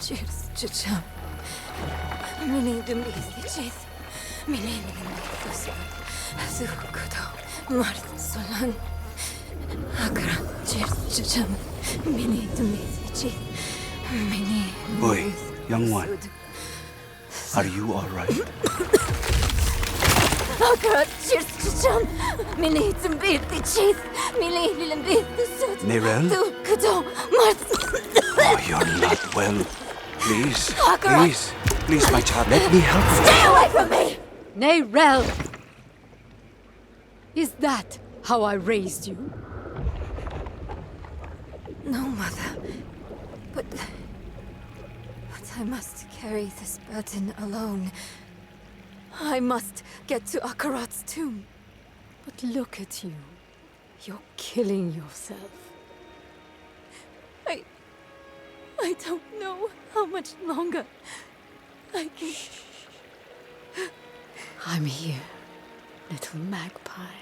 Cheers, Chicham. Mini Dumbizi Cheese. Mini Fusa. Zukudo. Mart Solan. Akra. Cheers, Chicham. Mini Dumbizi Cheese. Mini. Boy, young one. Are you alright? Akra. Cheers, Chicham. Mini Dumbizi Cheese. Mini Dumbizi Sud. Nerel? Zukudo. Mart. Oh, you're not well. Please, please, my child, let me help you. Stay away from me! Nerel! Is that how I raised you? No, Mother. But I must carry this burden alone. I must get to Akarat's tomb. But look at you. You're killing yourself. I don't know how much longer I can... I'm here, little magpie.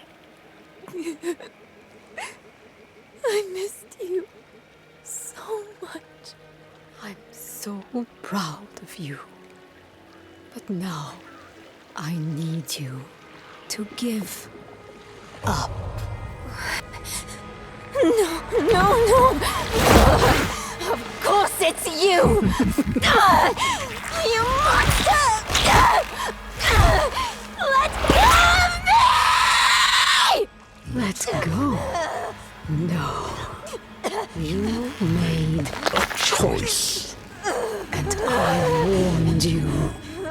I missed you so much. I'm so proud of you. But now, I need you to give up. No. Of course it's you! You monster! Let go of me! Let go? No. You made a choice. And I warned you,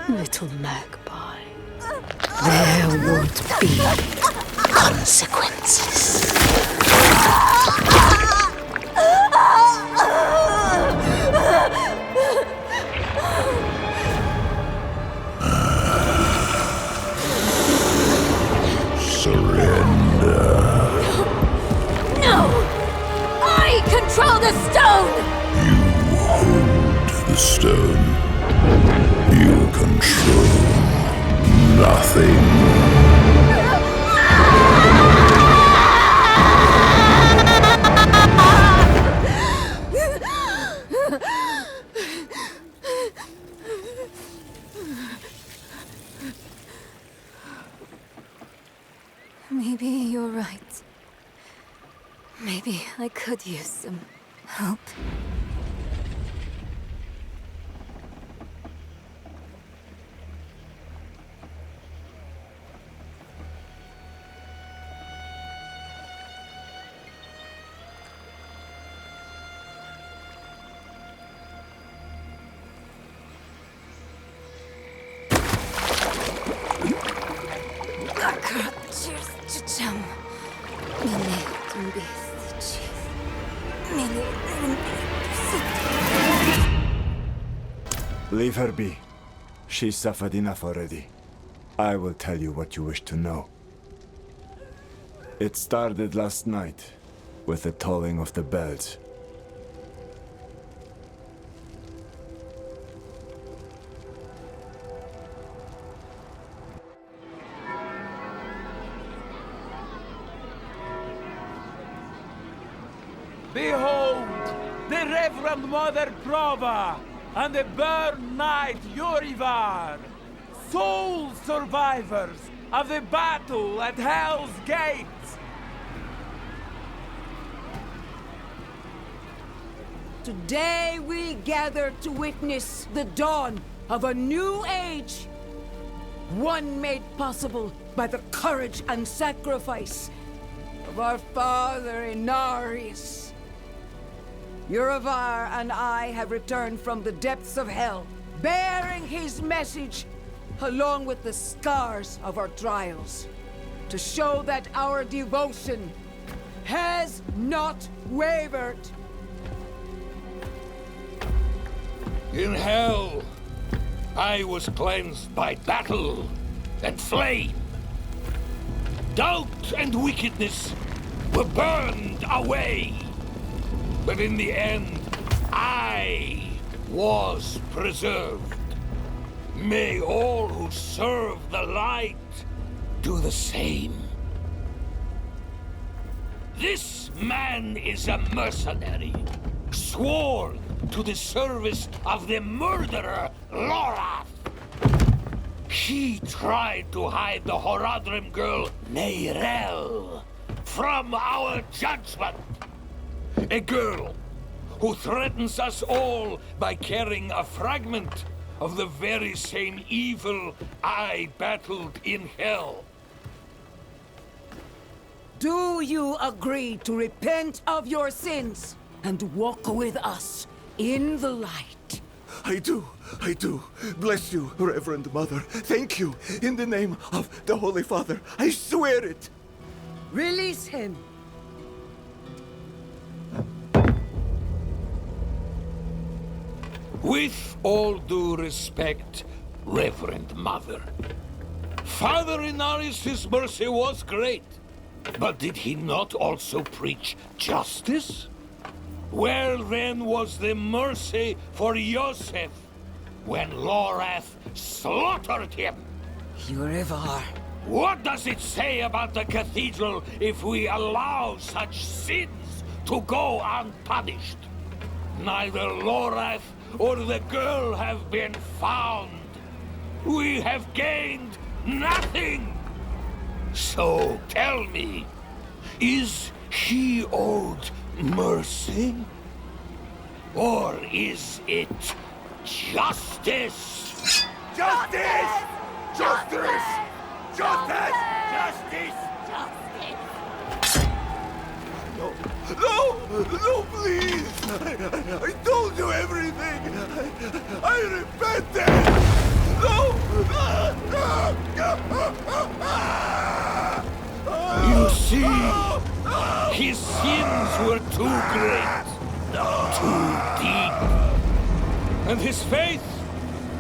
little magpie. There would be consequences. Control the stone! You hold the stone. You control nothing. Maybe you're right. Maybe I could use some help. Cheers, Chicham. Leave her be. She suffered enough already. I will tell you what you wish to know. It started last night, with the tolling of the bells. Behold, the Reverend Mother Prova and the Burn Knight Yurivar, sole survivors of the battle at Hell's Gate. Today we gather to witness the dawn of a new age. One made possible by the courage and sacrifice of our father Inarius. Yuravar and I have returned from the depths of hell, bearing his message along with the scars of our trials, to show that our devotion has not wavered. In hell, I was cleansed by battle and flame. Doubt and wickedness were burned away. But in the end, I was preserved. May all who serve the light do the same. This man is a mercenary, sworn to the service of the murderer, Lorath. He tried to hide the Horadrim girl, Neyrel, from our judgment. A girl who threatens us all by carrying a fragment of the very same evil I battled in hell. Do you agree to repent of your sins and walk with us in the light? I do. Bless you, Reverend Mother. Thank you. In the name of the Holy Father, I swear it. Release him. With all due respect, Reverend Mother, Father Inarius' mercy was great, but did he not also preach justice? Where then was the mercy for Yosef when Lorath slaughtered him? Yurevar. What does it say about the cathedral if we allow such sins to go unpunished? Neither Lorath or the girl have been found. We have gained nothing. So tell me, is he owed mercy? Or is it justice? Justice! Justice! Justice! Justice! No, please! I told you everything! I repented! You see, his sins were too great, too deep, and his faith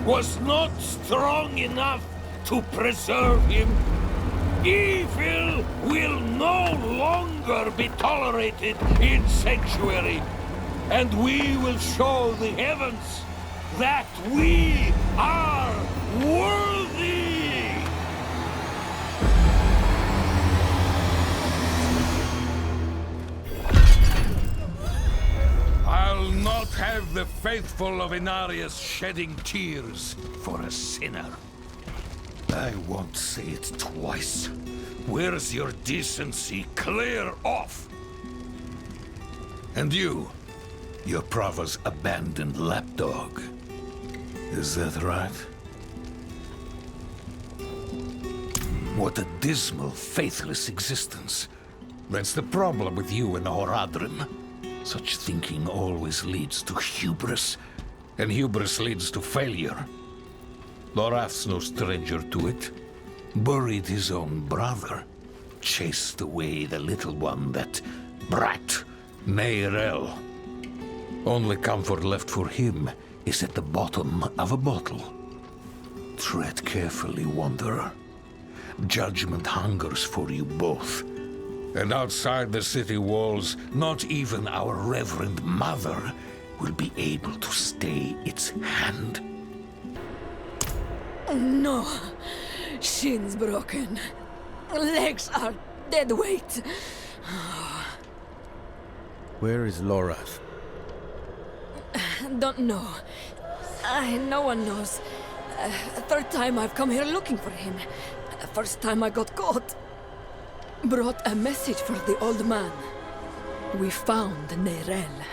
was not strong enough to preserve him. Evil will no longer be tolerated in Sanctuary, and we will show the heavens that we are worthy! I'll not have the faithful of Inarius shedding tears for a sinner. I won't say it twice. Where's your decency? Clear off! And you, your Prava's abandoned lapdog. Is that right? What a dismal, faithless existence. That's the problem with you and Horadrim. Such thinking always leads to hubris, and hubris leads to failure. Lorath's no stranger to it. Buried his own brother. Chased away the little one, that brat, Neyrel. Only comfort left for him is at the bottom of a bottle. Tread carefully, Wanderer. Judgment hungers for you both. And outside the city walls, not even our Reverend Mother will be able to stay its hand. No. Shins broken. Legs are dead weight. Where is Lorath? Don't know. No one knows. Third time I've come here looking for him. First time I got caught. Brought a message for the old man. We found Neyrel.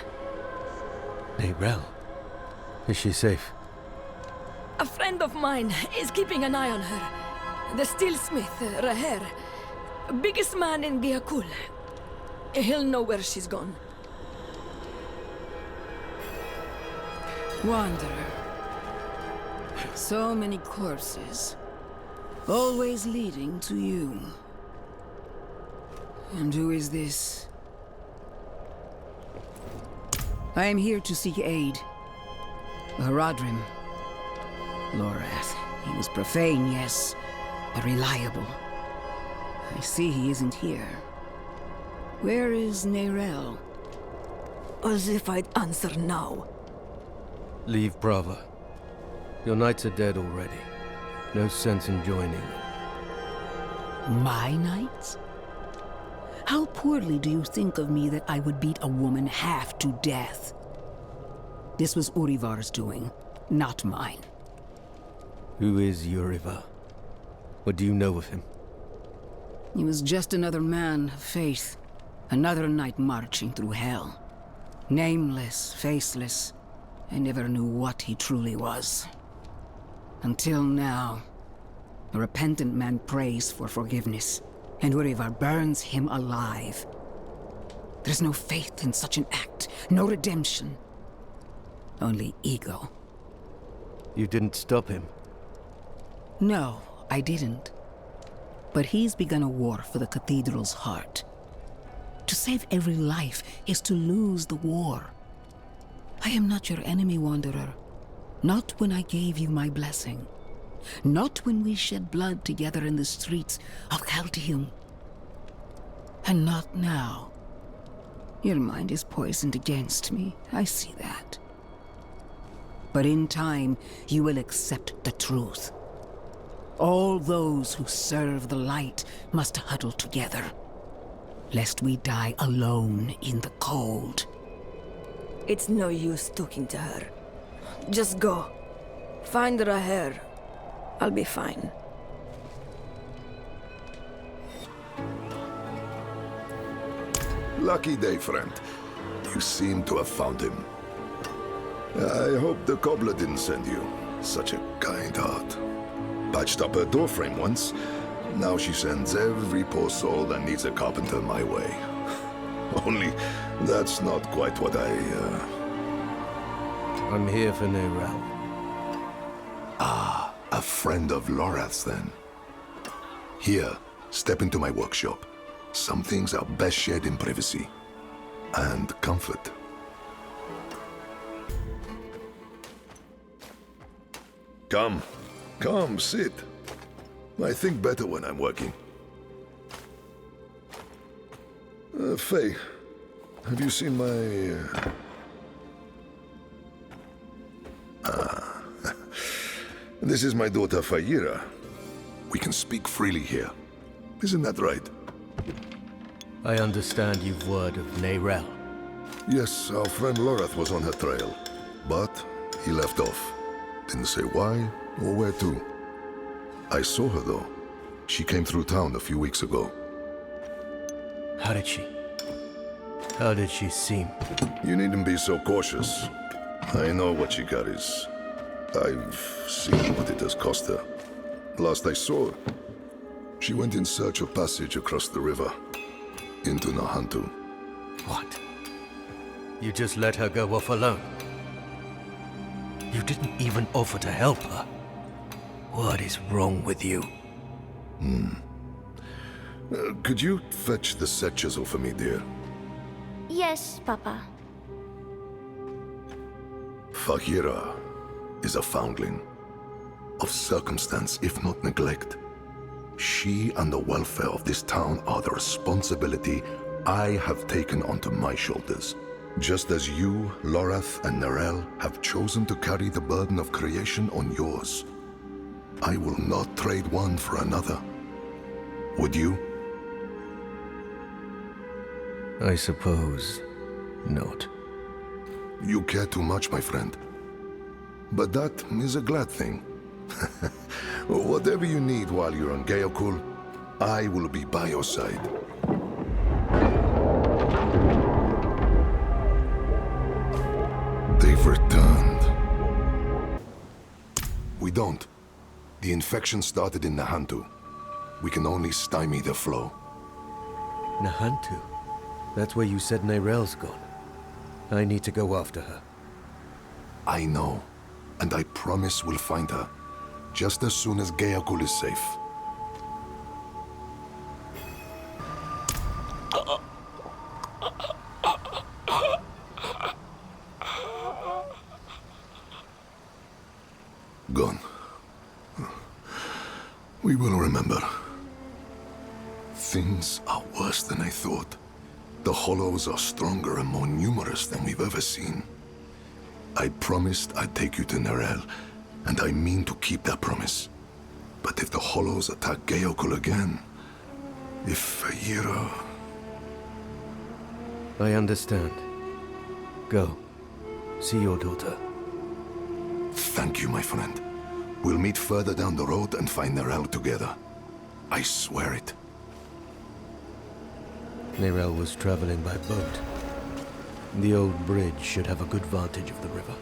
Neyrel? Is she safe? A friend of mine is keeping an eye on her. The steelsmith, Raher. Biggest man in Giakul. He'll know where she's gone. Wanderer. So many corpses. Always leading to you. And who is this? I am here to seek aid. Horadrim. Lorath. He was profane, yes, but reliable. I see he isn't here. Where is Neyrel? As if I'd answer now. Leave Prava. Your knights are dead already. No sense in joining them. My knights? How poorly do you think of me that I would beat a woman half to death? This was Urivar's doing, not mine. Who is Urivar? What do you know of him? He was just another man of faith. Another knight marching through hell. Nameless, faceless. I never knew what he truly was. Until now. A repentant man prays for forgiveness, and Urivar burns him alive. There's no faith in such an act, no redemption. Only ego. You didn't stop him? No, I didn't. But he's begun a war for the cathedral's heart. To save every life is to lose the war. I am not your enemy, Wanderer. Not when I gave you my blessing. Not when we shed blood together in the streets of Chaldeum. And not now. Your mind is poisoned against me, I see that. But in time, you will accept the truth. All those who serve the light must huddle together, lest we die alone in the cold. It's no use talking to her. Just go. Find Raher. I'll be fine. Lucky day, friend. You seem to have found him. I hope the cobbler didn't send you. Such a kind heart. Patched up her doorframe once. Now she sends every poor soul that needs a carpenter my way. Only, that's not quite what I'm here for Neyrelle. A friend of Lorath's, then. Here, step into my workshop. Some things are best shared in privacy. And comfort. Come. Come, sit. I think better when I'm working. Faye, have you seen my... This is my daughter, Fayira. We can speak freely here. Isn't that right? I understand you've word of Neyrelle. Yes, our friend Lorath was on her trail. But he left off. Didn't say why or where to. I saw her, though. She came through town a few weeks ago. How did she? How did she seem? You needn't be so cautious. I know what she carries. I've seen what it has cost her. Last I saw her, she went in search of passage across the river, into Nahantu. What? You just let her go off alone? You didn't even offer to help her? What is wrong with you? Could you fetch the set chisel for me, dear? Yes, Papa. Fahira is a foundling. Of circumstance, if not neglect. She and the welfare of this town are the responsibility I have taken onto my shoulders. Just as you, Lorath, and Neyrelle have chosen to carry the burden of creation on yours. I will not trade one for another. Would you? I suppose not. You care too much, my friend. But that is a glad thing. Whatever you need while you're on Geokul, I will be by your side. They've returned. We don't. The infection started in Nahantu. We can only stymie the flow. Nahantu? That's where you said Neyrelle's gone. I need to go after her. I know. And I promise we'll find her. Just as soon as Geokul is safe. Gone. We will remember. Things are worse than I thought. The Hollows are stronger and more numerous than we've ever seen. I promised I'd take you to Neyrelle, and I mean to keep that promise. But if the Hollows attack Geokul again, if I understand. Go. see your daughter. Thank you, my friend. We'll meet further down the road and find Nerel together. I swear it. Nerel was traveling by boat. The old bridge should have a good vantage of the river.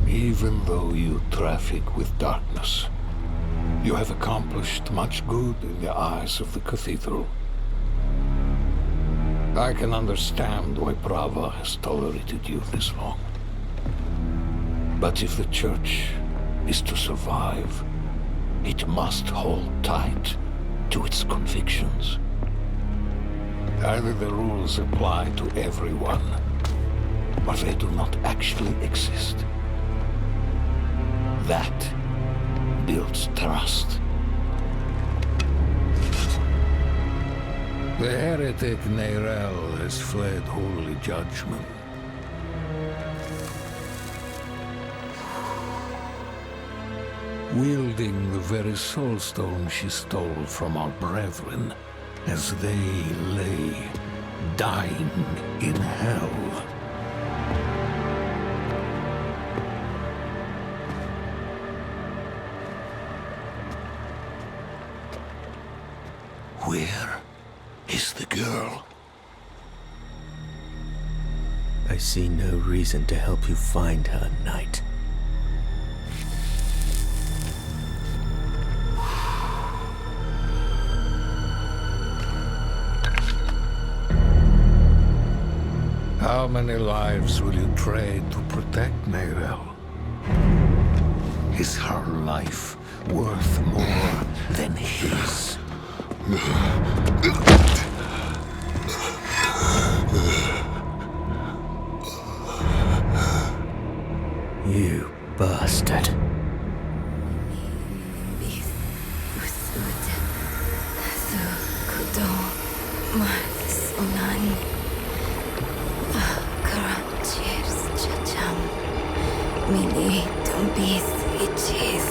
Even though you traffic with darkness, you have accomplished much good in the eyes of the cathedral. I can understand why Prava has tolerated you this long. But if the Church is to survive, it must hold tight to its convictions. Either the rules apply to everyone, or they do not actually exist. That builds trust. The heretic Nerel has fled holy judgment. Wielding the very soulstone she stole from our brethren as they lay dying in hell. Where is the girl? I see no reason to help you find her, Knight. How many lives will you trade to protect Nerel? Is her life worth more than his? You bastard. Mini tumbis ichis.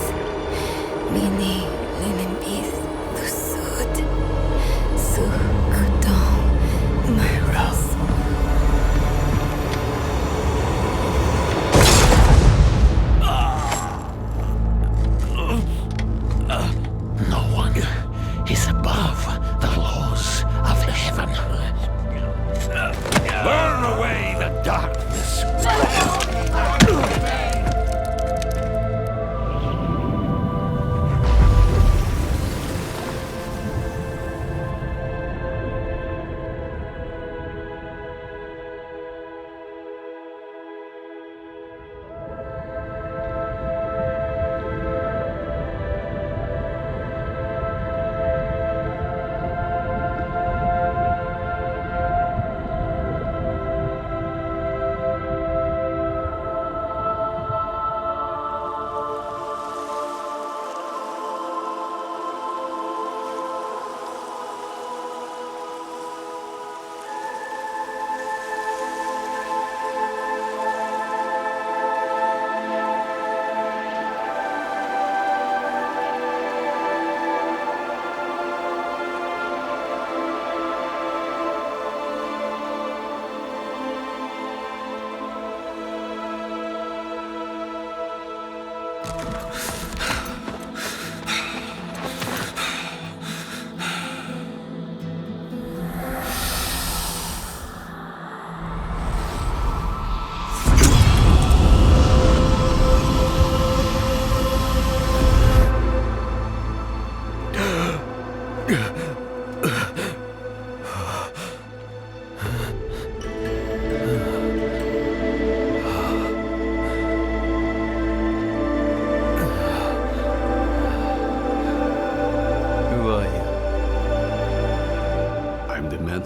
Mini linimbis tusud. Sukudong maras. No one is above the laws of heaven. Burn away the darkness.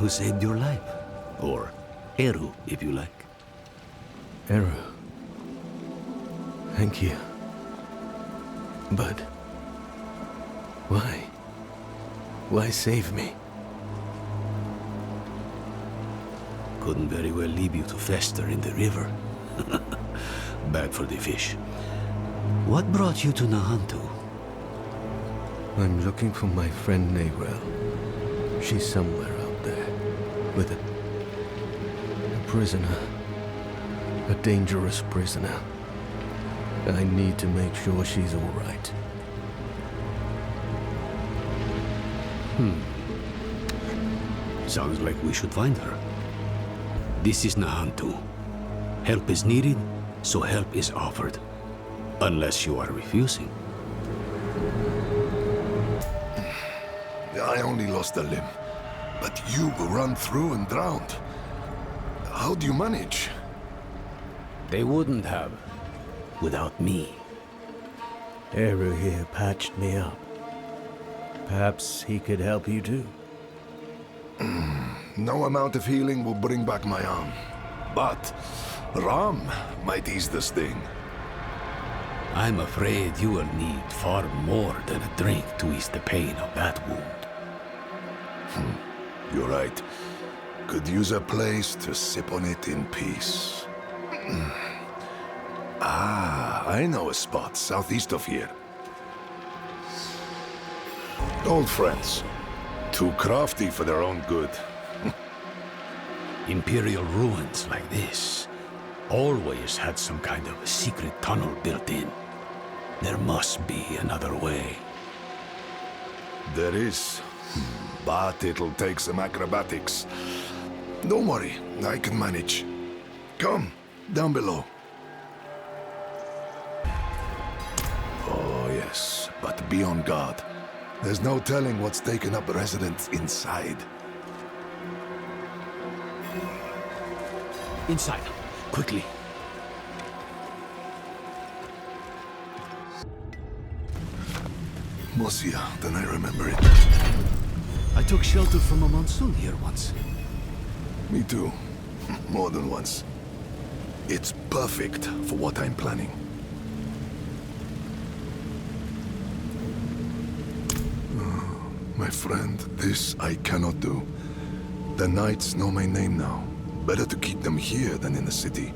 who saved your life. Or Eru, if you like. Eru. Thank you. But... why? Why save me? Couldn't very well leave you to fester in the river. Bad for the fish. What brought you to Nahantu? I'm looking for my friend Nayrel. She's somewhere out there. With a prisoner. A dangerous prisoner. I need to make sure she's all right. Sounds like we should find her. This is Nahantu. Help is needed, so help is offered. Unless you are refusing. I only lost a limb, but you were run through and drowned. How do you manage? They wouldn't have, without me. Eru here patched me up. Perhaps he could help you too. No amount of healing will bring back my arm. But Ram might ease the sting. I'm afraid you will need far more than a drink to ease the pain of that wound. You're right. Could use a place to sip on it in peace. I know a spot southeast of here. Old friends. Too crafty for their own good. Imperial ruins like this always had some kind of a secret tunnel built in. There must be another way. There is. But it'll take some acrobatics. Don't worry, I can manage. Come, down below. Oh yes, but be on guard. There's no telling what's taken up residence inside. Inside, quickly. Mosia, then I remember it. I took shelter from a monsoon here once. Me too. More than once. It's perfect for what I'm planning. My friend, this I cannot do. The knights know my name now. Better to keep them here than in the city,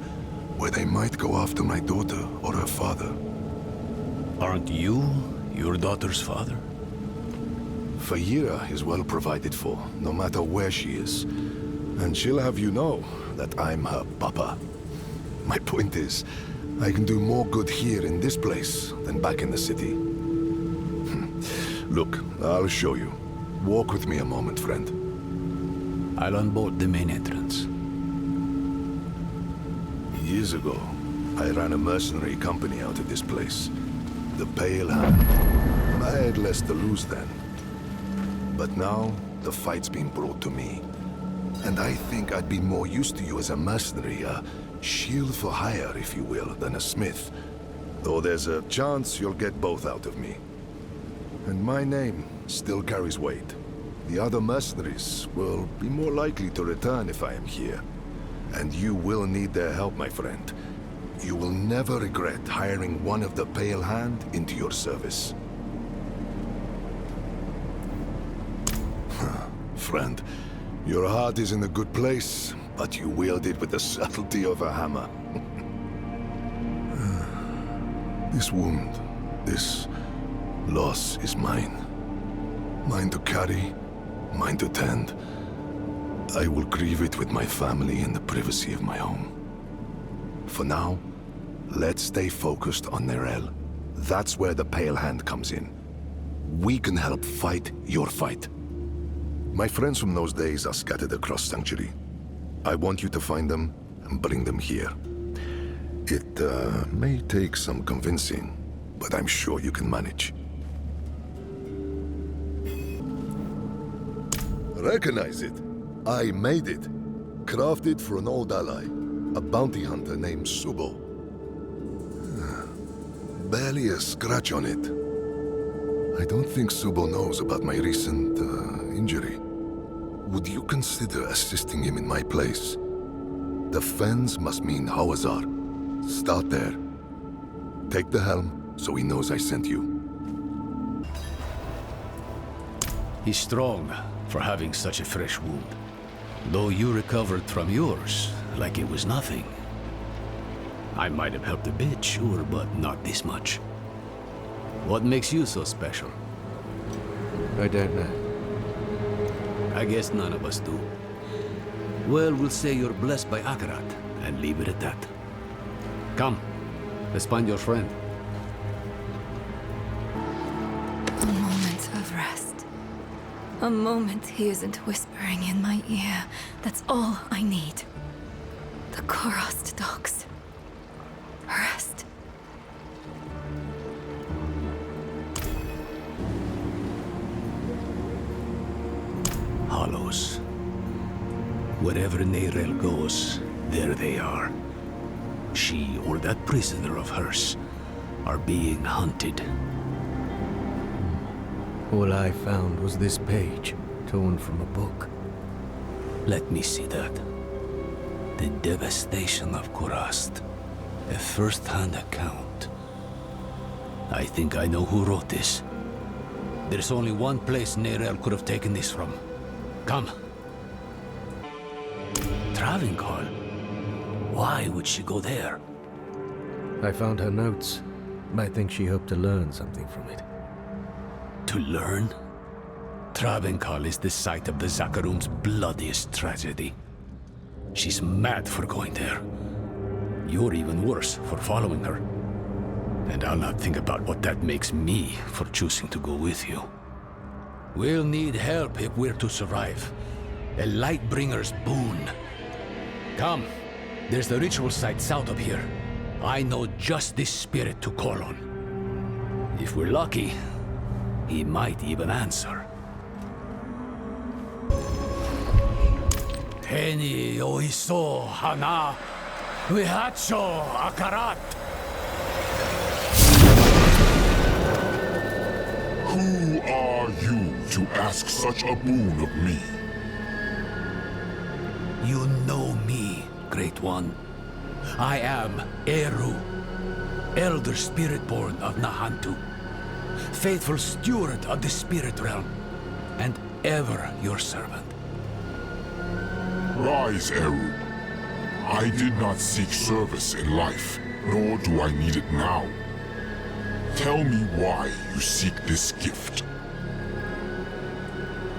where they might go after my daughter or her father. Aren't you your daughter's father? Fayira is well provided for, no matter where she is. And she'll have you know that I'm her papa. My point is, I can do more good here in this place than back in the city. Look, I'll show you. Walk with me a moment, friend. I'll unbolt the main entrance. Years ago, I ran a mercenary company out of this place. The Pale Hand. I had less to lose then. But now, the fight's been brought to me. And I think I'd be more used to you as a mercenary, a shield for hire, if you will, than a smith. Though there's a chance you'll get both out of me. And my name still carries weight. The other mercenaries will be more likely to return if I am here. And you will need their help, my friend. You will never regret hiring one of the Pale Hand into your service. Friend, your heart is in a good place, but you wield it with the subtlety of a hammer. This wound, this loss is mine. Mine to carry, mine to tend. I will grieve it with my family in the privacy of my home. For now, let's stay focused on Nayrel. That's where the Pale Hand comes in. We can help fight your fight. My friends from those days are scattered across Sanctuary. I want you to find them and bring them here. It may take some convincing, but I'm sure you can manage. Recognize it. I made it. Crafted for an old ally, a bounty hunter named Subo. Barely a scratch on it. I don't think Subo knows about my recent injury. Would you consider assisting him in my place? The Fens must mean Hawazar. Start there. Take the helm, so he knows I sent you. He's strong for having such a fresh wound. Though you recovered from yours like it was nothing. I might have helped a bit, sure, but not this much. What makes you so special? I don't know. I guess none of us do. Well, we'll say you're blessed by Akarat, and leave it at that. Come, let's find your friend. A moment of rest. A moment he isn't whispering in my ear. That's all I need. The Korost dogs. Rest. Hollows. Wherever Neyrel goes, there they are. She or that prisoner of hers are being hunted. All I found was this page, torn from a book. Let me see that. The devastation of Kurast. A first-hand account. I think I know who wrote this. There's only one place Neyrel could have taken this from. Come. Travincal? Why would she go there? I found her notes. I think she hoped to learn something from it. To learn? Travincal is the site of the Zakarum's bloodiest tragedy. She's mad for going there. You're even worse for following her. And I'll not think about what that makes me for choosing to go with you. We'll need help if we're to survive. A Lightbringer's boon. Come, there's the ritual site south of here. I know just this spirit to call on. If we're lucky, he might even answer. Heni oiso hana vihacho akarat. Who are you to ask such a boon of me? You know me, Great One. I am Eru, Elder Spirit-born of Nahantu, faithful steward of the Spirit Realm, and ever your servant. Rise, Eru. I did not seek service in life, nor do I need it now. Tell me why you seek this gift.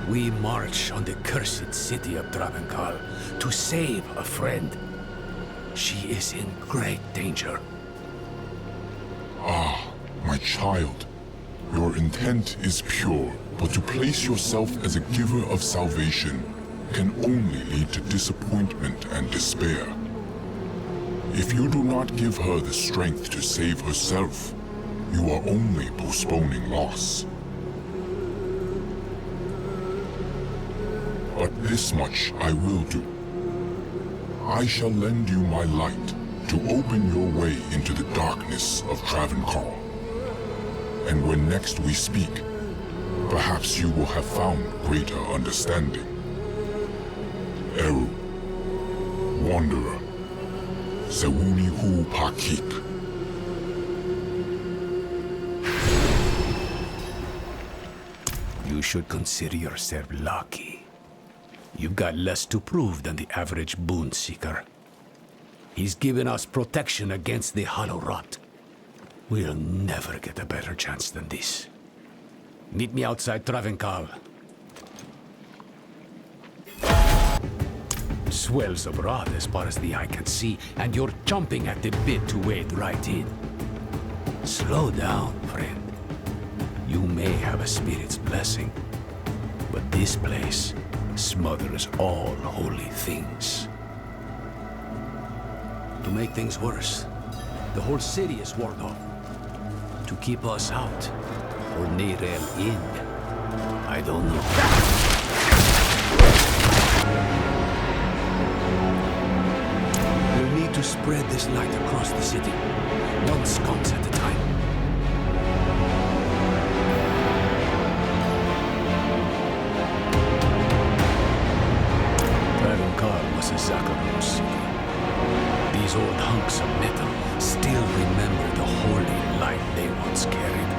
We march on the cursed city of Travancal to save a friend. She is in great danger. Ah, my child. Your intent is pure, but to place yourself as a giver of salvation can only lead to disappointment and despair. If you do not give her the strength to save herself, you are only postponing loss. But this much I will do. I shall lend you my light to open your way into the darkness of Travancal. And when next we speak, perhaps you will have found greater understanding. Eru, Wanderer, Sewuni Hu Pakik. You should consider yourself lucky. You've got less to prove than the average boon seeker. He's given us protection against the Hollow Rot. We'll never get a better chance than this. Meet me outside Travancal. Swells of rot as far as the eye can see, and you're chomping at the bit to wade right in. Slow down, friend. You may have a spirit's blessing, but this place smothers all holy things. To make things worse, the whole city is warded off. To keep us out, or Neyrel in, I don't know. We'll need to spread this light across the city, one sconce at a time. once carried.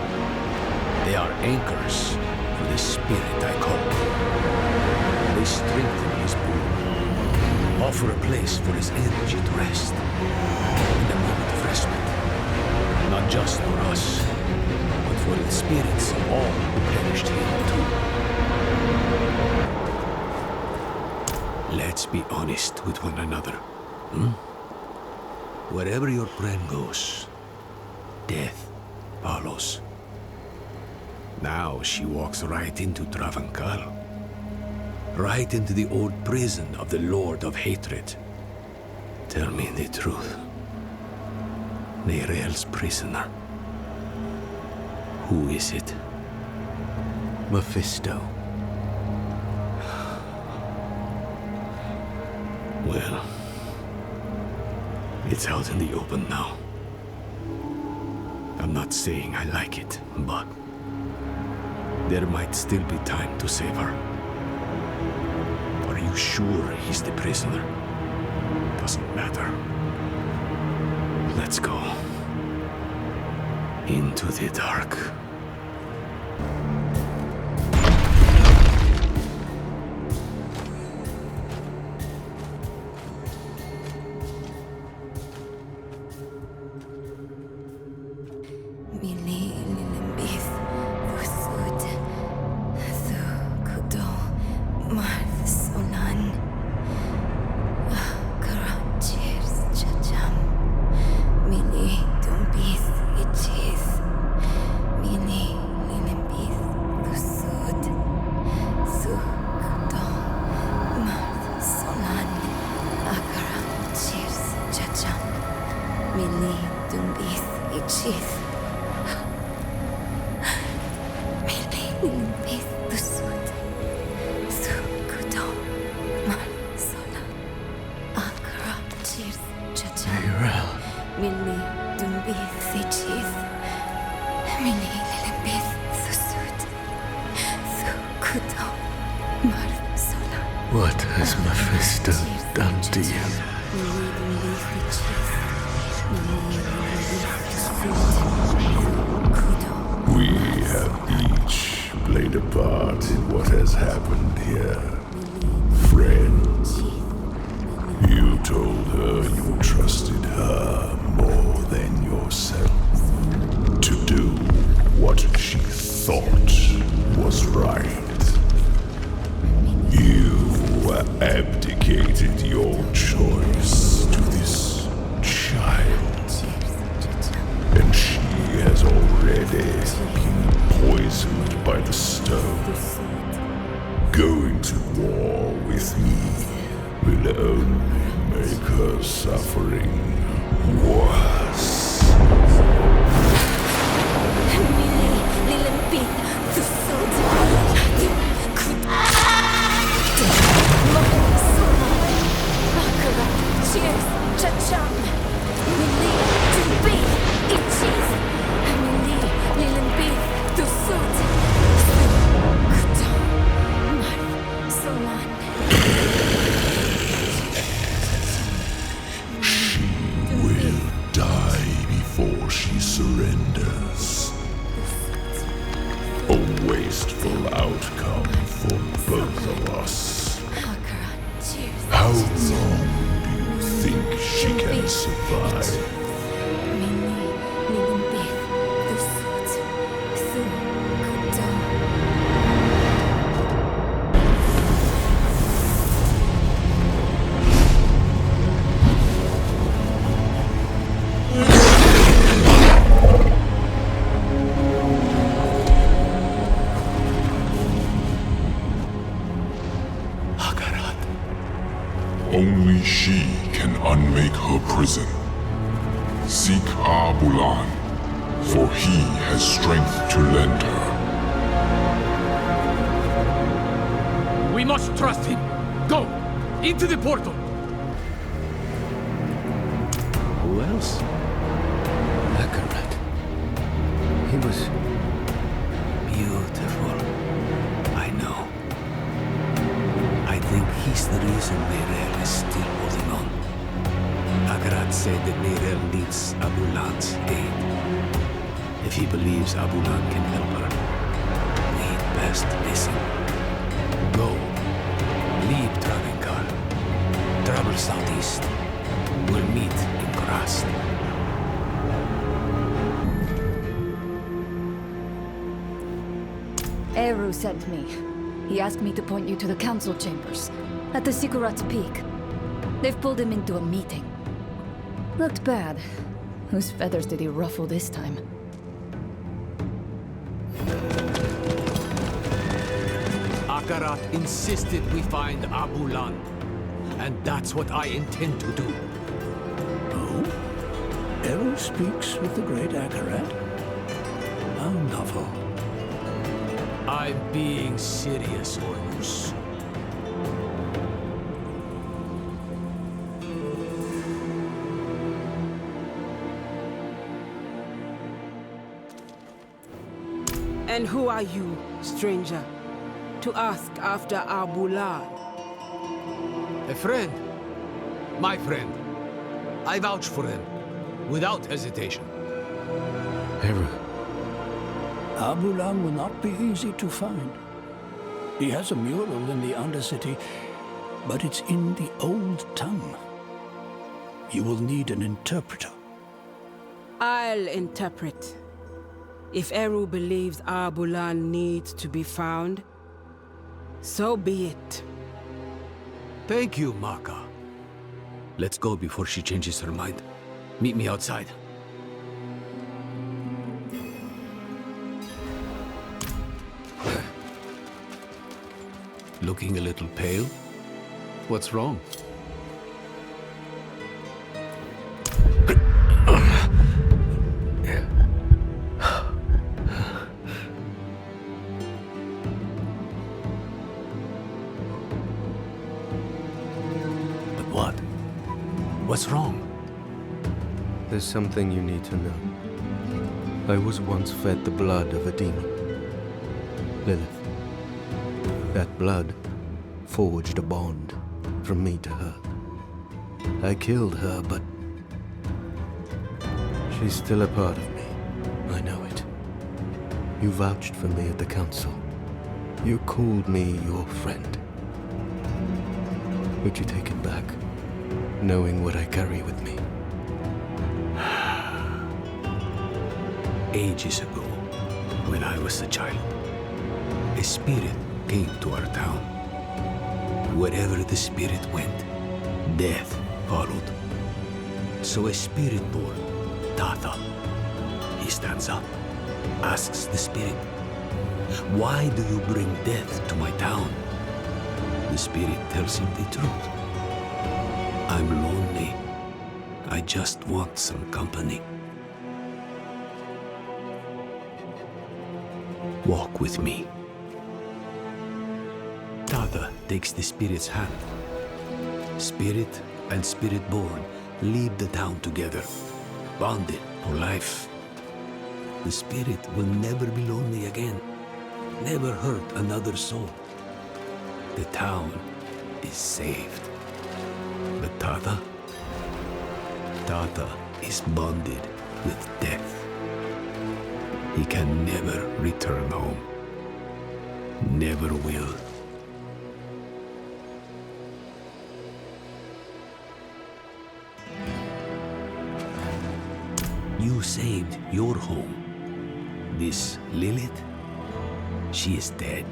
They are anchors for the spirit I call. They strengthen his boom, offer a place for his energy to rest, in a moment of respite, not just for us, but for the spirits of all who perished here too. Let's be honest with one another. Wherever your friend goes, death follows. Now she walks right into Travancal. Right into the old prison of the Lord of Hatred. Tell me the truth. Neirel's prisoner. Who is it? Mephisto. Well, it's out in the open now. I'm not saying I like it, but there might still be time to save her. Are you sure he's the prisoner? Doesn't matter. Let's go. Into the dark. What has Mephisto done to you? We have each played a part in what has happened here. Friend, you told her you trusted her more than yourself to do what she thought was right. You abdicated your choice to this child, and she has already been poisoned by the stone. Going to war with me will only make her suffering worse. Surrenders. A wasteful outcome for both of us. How long do you think she can survive? Only she can unmake her prison. Seek Abulan, for he has strength to lend her. We must trust him. Go! Into the portal! Who else? Akarat. He was beautiful. I know. I think he's the reason Neirel is still holding on. Akarat said that Neirel needs Abulan's aid. If she believes Abulan can help her, we'd best listen. Go. Leave Travenkar. Travel southeast. We'll meet in Krast. Eru sent me. He asked me to point you to the council chambers, at the Sikurat's Peak. They've pulled him into a meeting. Looked bad. Whose feathers did he ruffle this time? Akarat insisted we find Abulan. And that's what I intend to do. Oh? Eru speaks with the great Akarat? How novel. I'm being serious, Ormus. And who are you, stranger, to ask after Abulan? A friend. My friend. I vouch for him, without hesitation. Eru. Abulan will not be easy to find. He has a mural in the Undercity, but it's in the old tongue. You will need an interpreter. I'll interpret. If Eru believes Abulan needs to be found, so be it. Thank you, Maka. Let's go before she changes her mind. Meet me outside. Looking a little pale? What's wrong? But what? What's wrong? There's something you need to know. I was once fed the blood of a demon. Lilith. That blood forged a bond from me to her. I killed her, but she's still a part of me. I know it. You vouched for me at the council. You called me your friend. Would you take it back, knowing what I carry with me? Ages ago, when I was a child, a spirit came to our town. Wherever the spirit went, death followed. So a spirit born, Tata, he stands up, asks the spirit, "Why do you bring death to my town?" The spirit tells him the truth. "I'm lonely. I just want some company. Walk with me." Tata takes the spirit's hand. Spirit and spirit-born leave the town together, bonded for life. The spirit will never be lonely again, never hurt another soul. The town is saved. But Tata is bonded with death. He can never return home. Never will. You saved your home. This Lilith, she is dead.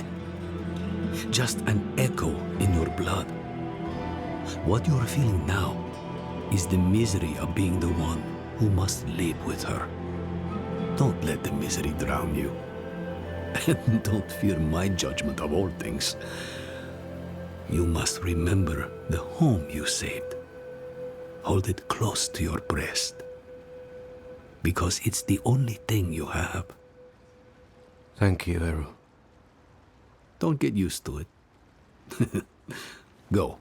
Just an echo in your blood. What you're feeling now is the misery of being the one who must live with her. Don't let the misery drown you. And don't fear my judgment of all things. You must remember the home you saved. Hold it close to your breast. Because it's the only thing you have. Thank you, Eru. Don't get used to it. Go.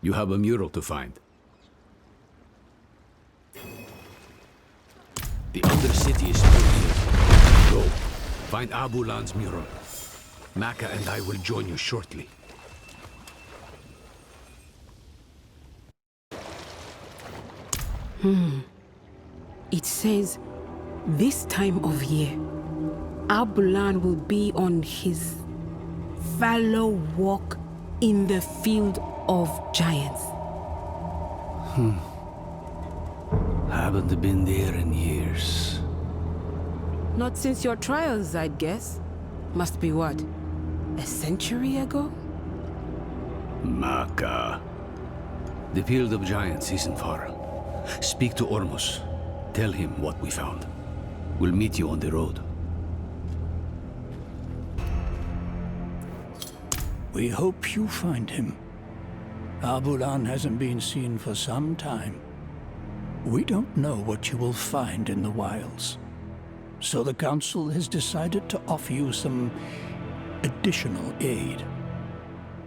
You have a mural to find. The Undercity is still here. Go. Find Abulan's mural. Maka and I will join you shortly. It says, This time of year, Abulan will be on his fallow walk in the field of giants. Haven't been there in years. Not since your trials, I'd guess. Must be what? A century ago? Maka. The field of giants isn't far. Speak to Ormus. Tell him what we found. We'll meet you on the road. We hope you find him. Abulan hasn't been seen for some time. We don't know what you will find in the wilds. So the Council has decided to offer you some additional aid.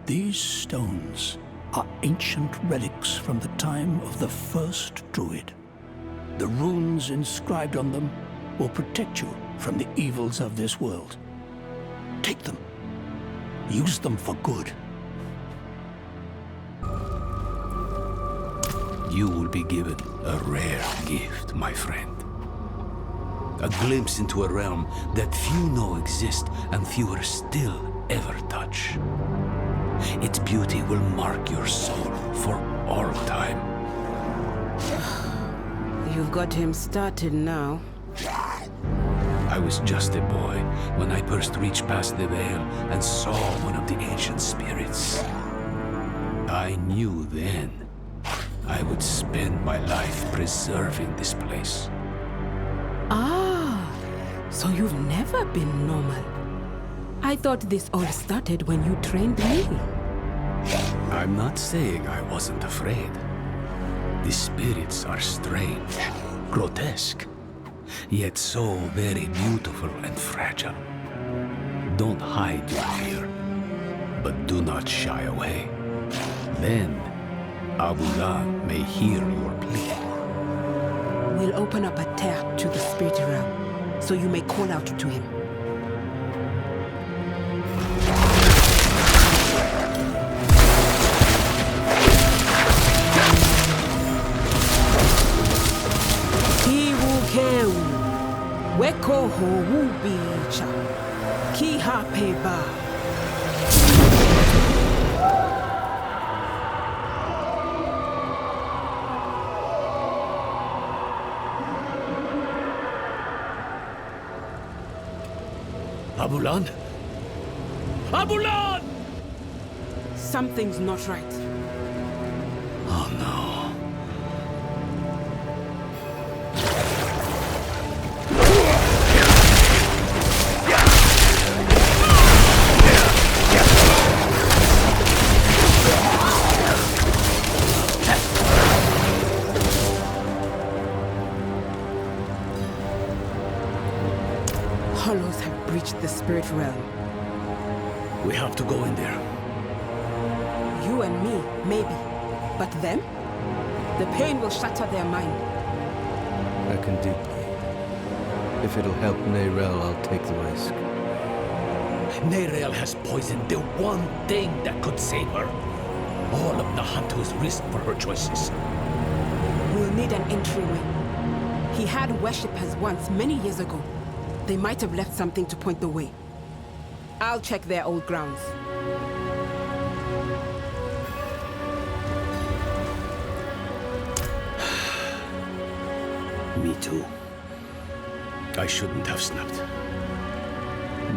These stones are ancient relics from the time of the first Druid. The runes inscribed on them will protect you from the evils of this world. Take them. Use them for good. You will be given a rare gift, my friend. A glimpse into a realm that few know exist and fewer still ever touch. Its beauty will mark your soul for all time. You've got him started now. I was just a boy when I first reached past the veil and saw one of the ancient spirits. I knew then I would spend my life preserving this place. Ah, so you've never been normal. I thought this all started when you trained me. I'm not saying I wasn't afraid. The spirits are strange, grotesque, yet so very beautiful and fragile. Don't hide your fear, but do not shy away. Then, Abulan may hear your plea. We'll open up a tear to the spirit realm, so you may call out to him. Kiwukeu, weko ho wubicha, kihapeba. Abulan? Abulan! Something's not right. Oh no. Hollows have breached the spirit realm. We have to go in there. You and me, maybe. But them? The pain will shatter their mind. I can deeply. If it'll help Neyrel, I'll take the risk. Neyrel has poisoned the one thing that could save her. All of Nahantu's risk for her choices. We'll need an entryway. He had worshippers once, many years ago. They might have left something to point the way. I'll check their old grounds. Me too. I shouldn't have snapped.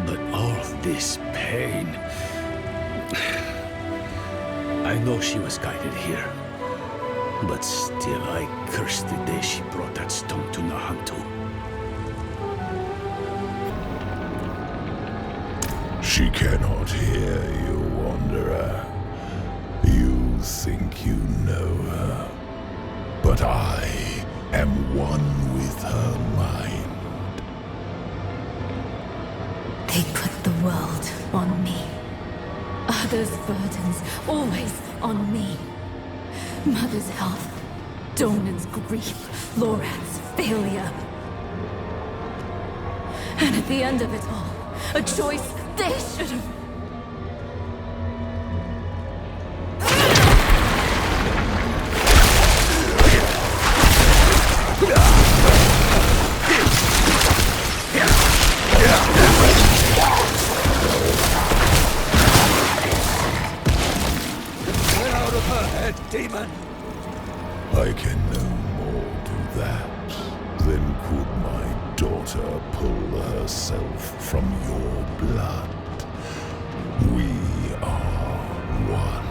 But all this pain... I know she was guided here. But still, I curse the day she brought that stone to Nahantu. She cannot hear you, Wanderer. You think you know her, but I am one with her mind. They put the world on me. Others' burdens always on me. Mother's health, Donan's grief, Loran's failure. And at the end of it all, a choice they should have... water pull herself from your blood. We are one.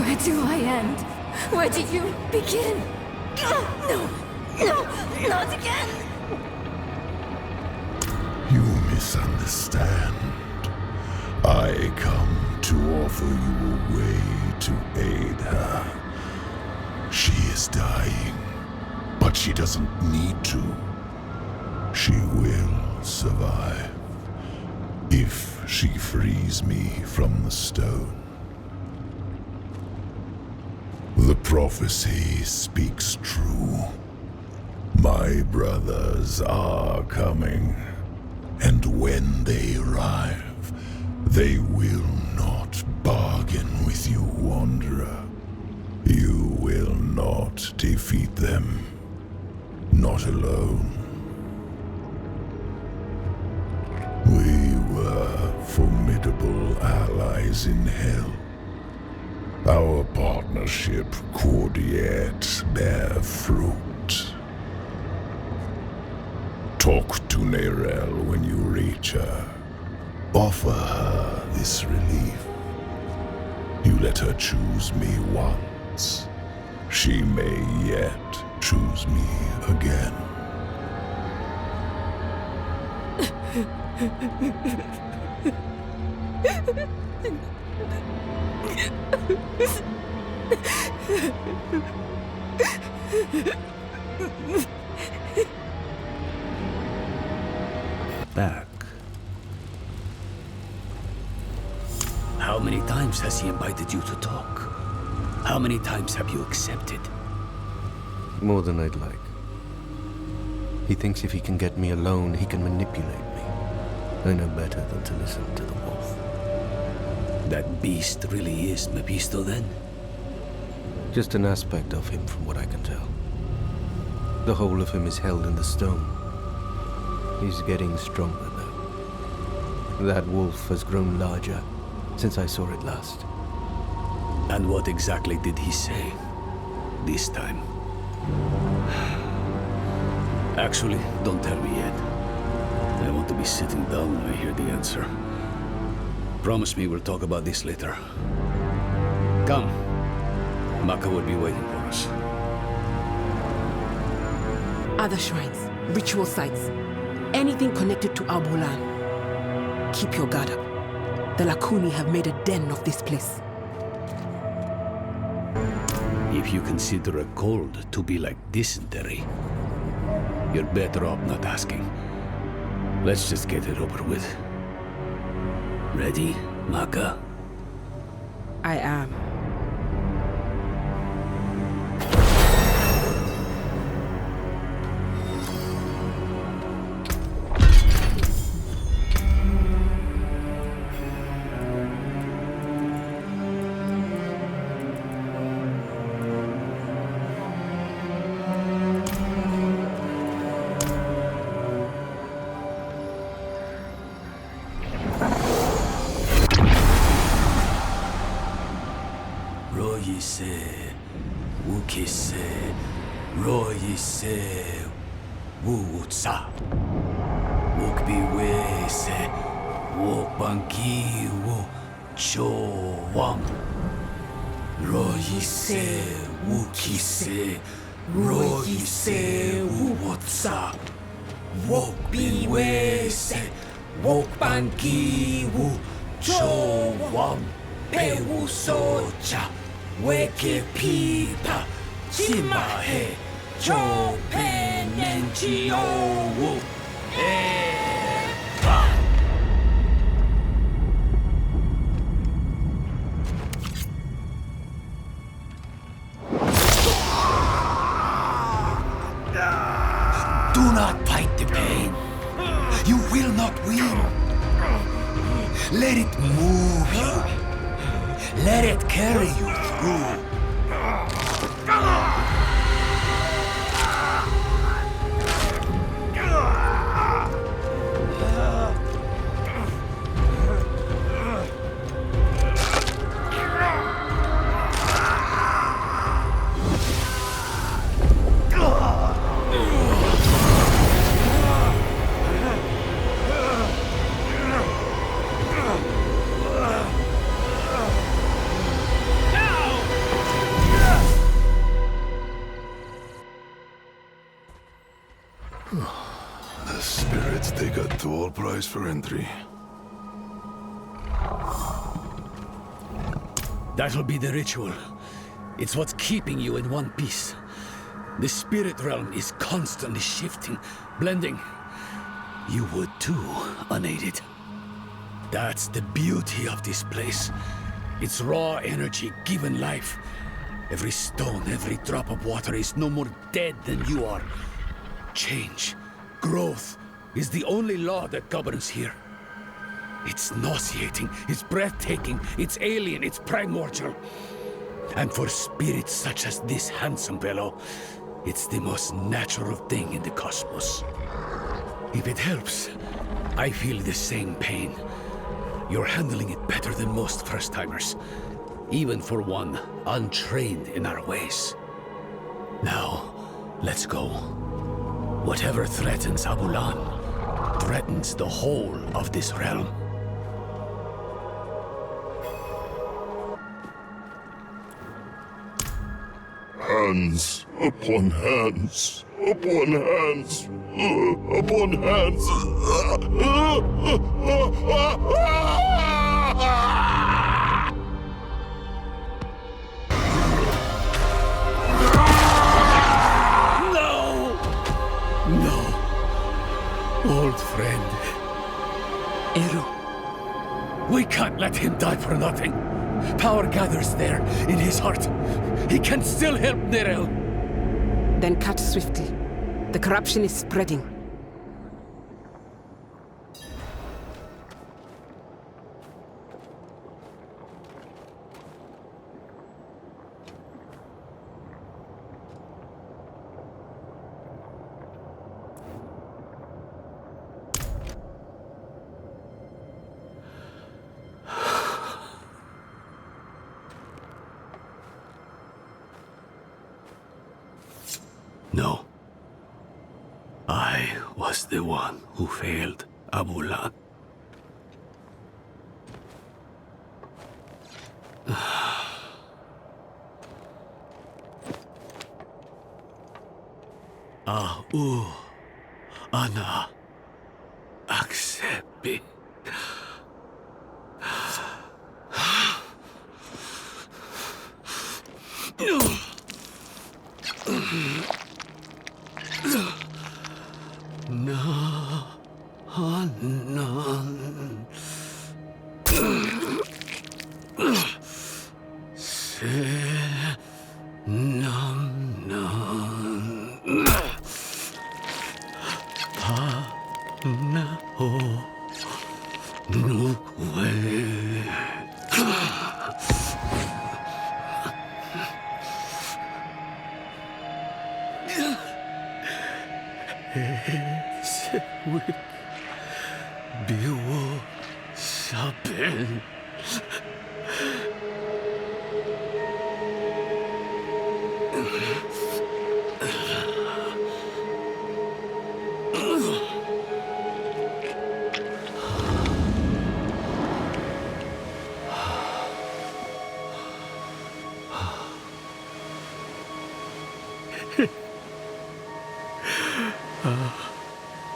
Where do I end? Where do you begin? No! No! Not again! You misunderstand. I come to offer you a way to aid her. She is dying, but she doesn't need to. She will survive if she frees me from the stone. The prophecy speaks true. My brothers are coming, and when they arrive, they will not bargain with you, Wanderer. You will not defeat them, not alone. We were formidable allies in hell. Our partnership could yet bear fruit. Talk to Neyrelle when you reach her. Offer her this relief. You let her choose me once. She may yet choose me again. Back. How many times has he invited you to talk? How many times have you accepted? More than I'd like. He thinks if he can get me alone, he can manipulate me. I know better than to listen to the wolf. That beast really is Mephisto, then? Just an aspect of him, from what I can tell. The whole of him is held in the stone. He's getting stronger, though. That wolf has grown larger since I saw it last. And what exactly did he say this time? Actually, don't tell me yet. I want to be sitting down when I hear the answer. Promise me we'll talk about this later. Come. Maka will be waiting for us. Other shrines, ritual sites, anything connected to Al-Bulan. Keep your guard up. The Lakuni have made a den of this place. If you consider a cold to be like dysentery, you're better off not asking. Let's just get it over with. Ready, Maka? I am. Royise, Wukise, Royise, Wuutsa. Wukbiwese, Wokbankiwu, Chowam. Royise, Wukise, Royise, Wuutsa. Wokbiwese, Wokbankiwu, Chowam. Pewusocha. Weke pipa, chimahe, chope nenchiowu, eva. Do not fight the pain. You will not win. Let it move you. Let it carry you through. The spirits take a tall price for entry. That'll be the ritual. It's what's keeping you in one piece. The spirit realm is constantly shifting, blending. You would too, unaided. That's the beauty of this place. It's raw energy given life. Every stone, every drop of water is no more dead than you are. Change, growth, is the only law that governs here. It's nauseating, it's breathtaking, it's alien, it's primordial. And for spirits such as this handsome fellow, it's the most natural thing in the cosmos. If it helps, I feel the same pain. You're handling it better than most first-timers, even for one untrained in our ways. Now, let's go. Whatever threatens Abulan, threatens the whole of this realm. Hands upon hands, upon hands, upon hands. No, old friend. Eru. We can't let him die for nothing. Power gathers there, in his heart. He can still help Nerel. Then cut swiftly. The corruption is spreading. No. I was the one who failed Abulan. Ana accepi. Biwo Sabin.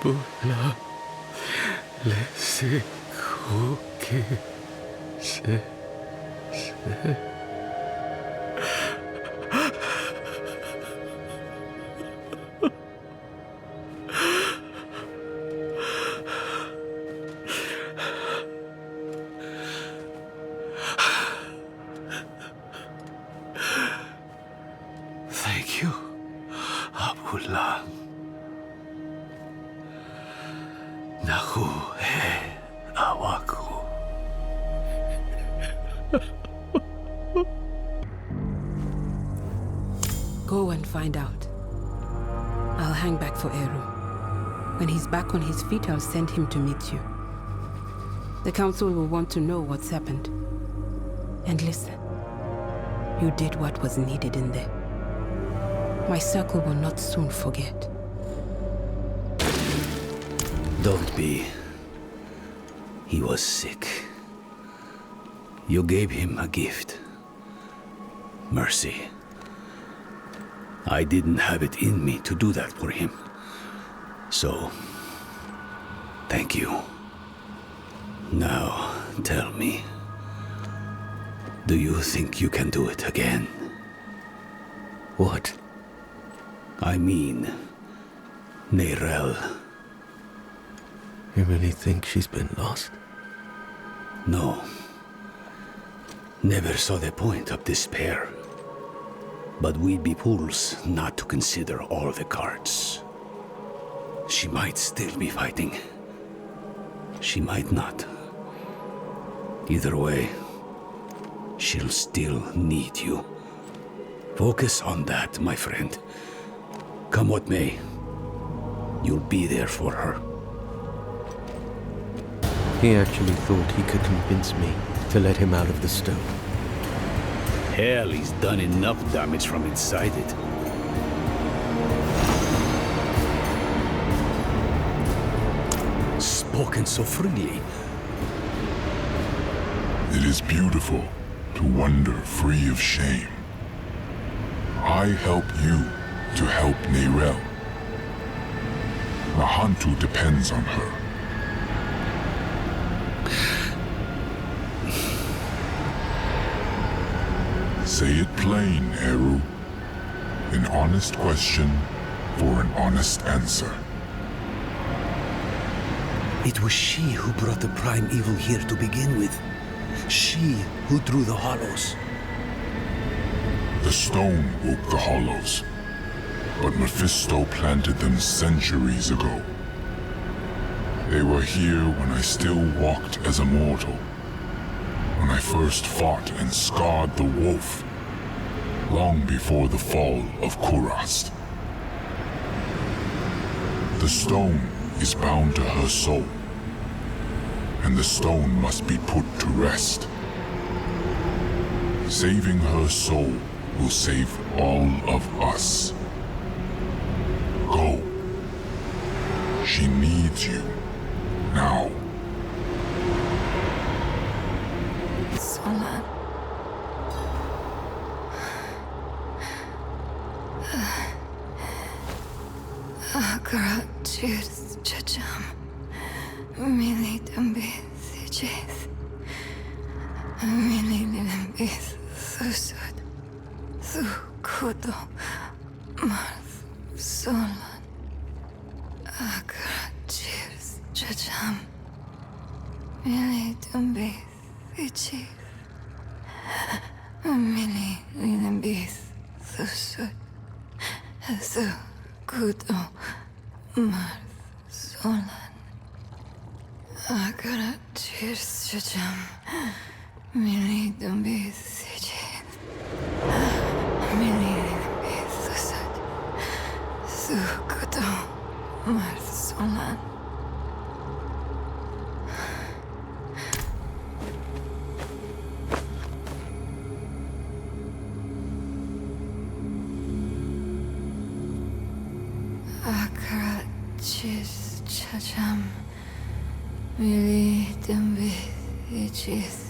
Bula lesi kuki se. Thank you, Abulan. Naku he awaku. Go and find out. I'll hang back for Eru. When he's back on his feet, I'll send him to meet you. The council will want to know what's happened. And listen, you did what was needed in there. My circle will not soon forget. Don't be. He was sick. You gave him a gift. Mercy. I didn't have it in me to do that for him. So, thank you. Now, tell me, do you think you can do it again? What? I mean, Neyrelle. You really think she's been lost? No. Never saw the point of despair. But we'd be fools not to consider all the cards. She might still be fighting. She might not. Either way, she'll still need you. Focus on that, my friend. Come what may, you'll be there for her. He actually thought he could convince me to let him out of the stone. Hell, he's done enough damage from inside it. Spoken so freely. It is beautiful to wander free of shame. I help you to help Neyrelle. Mahantu depends on her. Say it plain, Eru. An honest question for an honest answer. It was she who brought the prime evil here to begin with. She who drew the hollows. The stone woke the hollows, but Mephisto planted them centuries ago. They were here when I still walked as a mortal, when I first fought and scarred the wolf, long before the fall of Kurast. The stone is bound to her soul, and the stone must be put to rest. Saving her soul will save all of us. Go. She needs you now. Solan. Akara cheers chacham. Mili dambith chith. Mili dambith susud. Su kudo. Marth Solan. Akara cheers chacham. Mili dambith chith. Mili dambith susud. Su kudo. Marth Solan. Akara cheers chacham. Mili dambith chith. Mili dambith susud. Su kudo. Marth Solan. Akara cheers chacham. Mili dambith chith.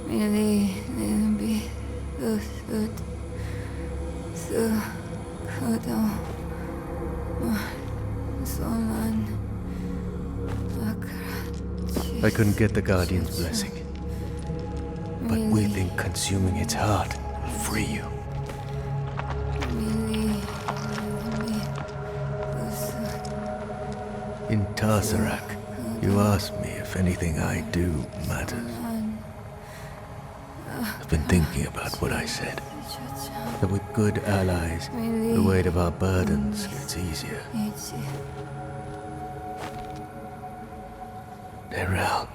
Mili dambith susud. Su kudo. Marth Solan. Akara I couldn't get the Guardian's blessing, but we think consuming its heart will free you. In Tarsarak, you asked me if anything I do matters. I've been thinking about what I said. That with good allies, the weight of our burdens gets easier. Neyrelle.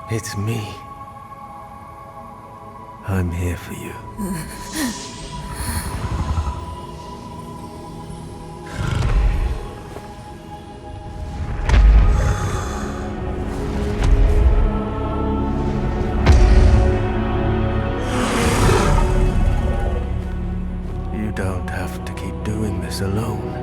It's me. I'm here for you. You don't have to keep doing this alone.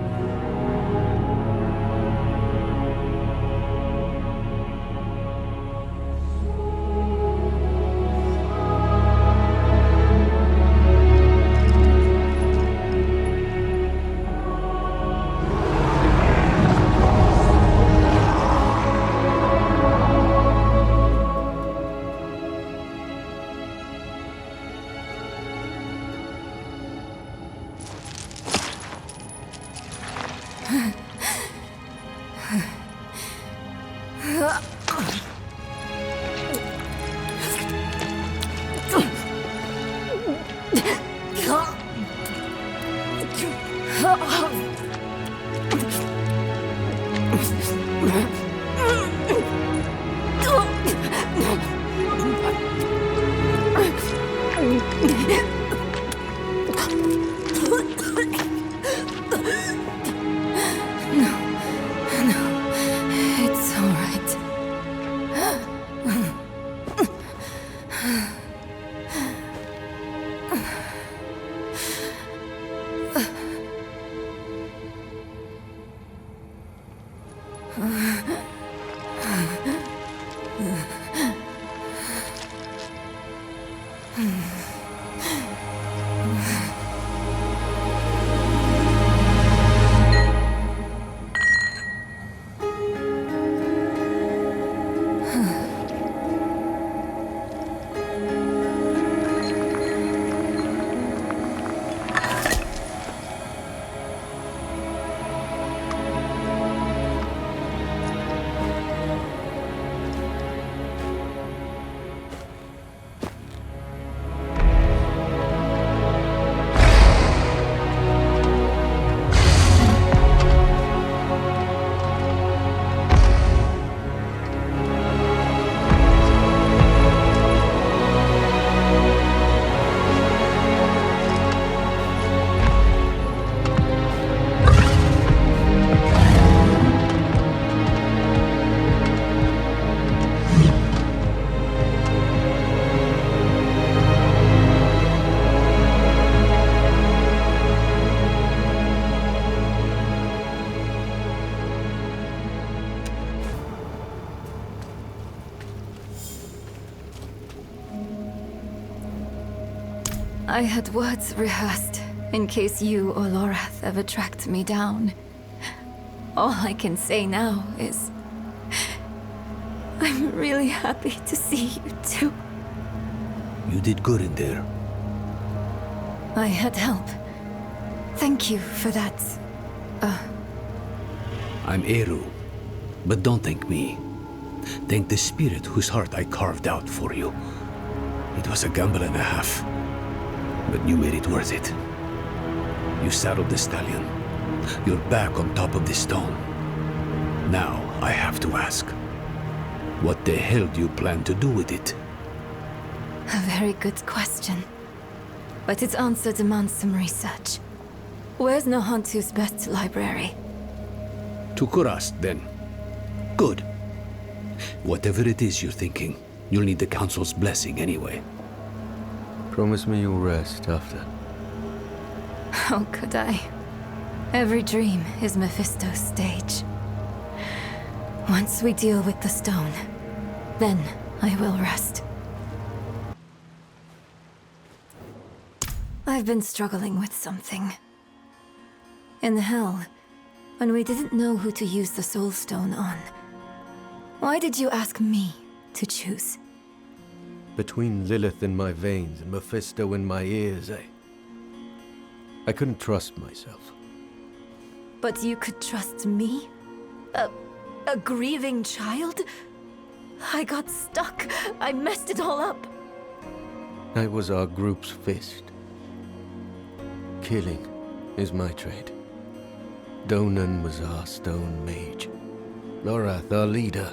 It's all right. I had words rehearsed in case you or Lorath ever tracked me down. All I can say now is... I'm really happy to see you too. You did good in there. I had help. Thank you for that. I'm Eru, but don't thank me. Thank the spirit whose heart I carved out for you. It was a gamble and a half, but you made it worth it. You saddled the stallion. You're back on top of the stone. Now I have to ask, what the hell do you plan to do with it? A very good question. But its answer demands some research. Where's Nohantu's best library? To Kurast, then. Good. Whatever it is you're thinking, you'll need the Council's blessing anyway. Promise me you'll rest after. How could I? Every dream is Mephisto's stage. Once we deal with the stone, then I will rest. I've been struggling with something. In hell, when we didn't know who to use the Soul Stone on, why did you ask me to choose? Between Lilith in my veins and Mephisto in my ears, I couldn't trust myself. But you could trust me? A grieving child? I got stuck. I messed it all up. I was our group's fist. Killing is my trade. Donan was our stone mage. Lorath, our leader.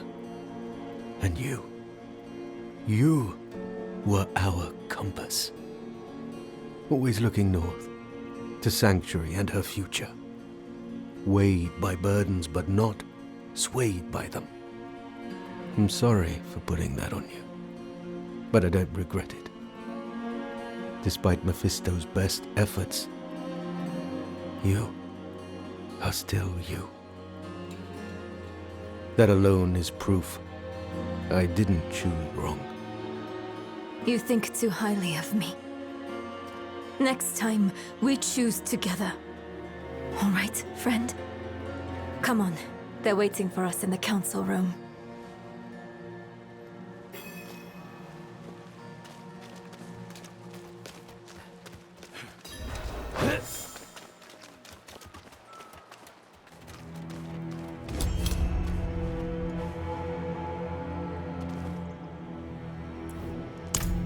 And you were our compass. Always looking north, to Sanctuary and her future. Weighed by burdens, but not swayed by them. I'm sorry for putting that on you, but I don't regret it. Despite Mephisto's best efforts, you are still you. That alone is proof I didn't choose wrong. You think too highly of me. Next time, we choose together. All right, friend? Come on. They're waiting for us in the council room.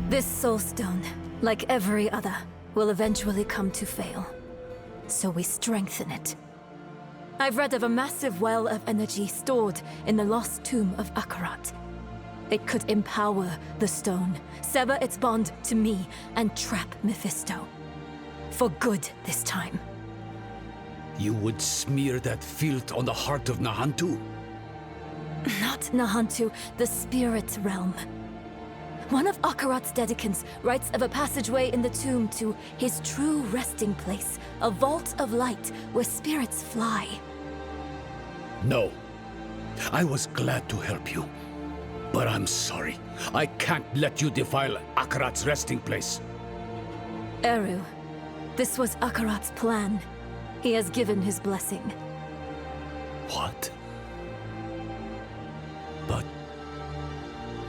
This soul stone, like every other, will eventually come to fail. so we strengthen it. I've read of a massive well of energy stored in the lost tomb of Akarat. It could empower the stone, sever its bond to me, and trap Mephisto. For good this time. You would smear that filth on the heart of Nahantu? Not Nahantu, the spirit realm. One of Akarat's dedicants writes of a passageway in the tomb to his true resting place, a vault of light where spirits fly. No. I was glad to help you. But I'm sorry. I can't let you defile Akarat's resting place. Eru, this was Akarat's plan. He has given his blessing. What? But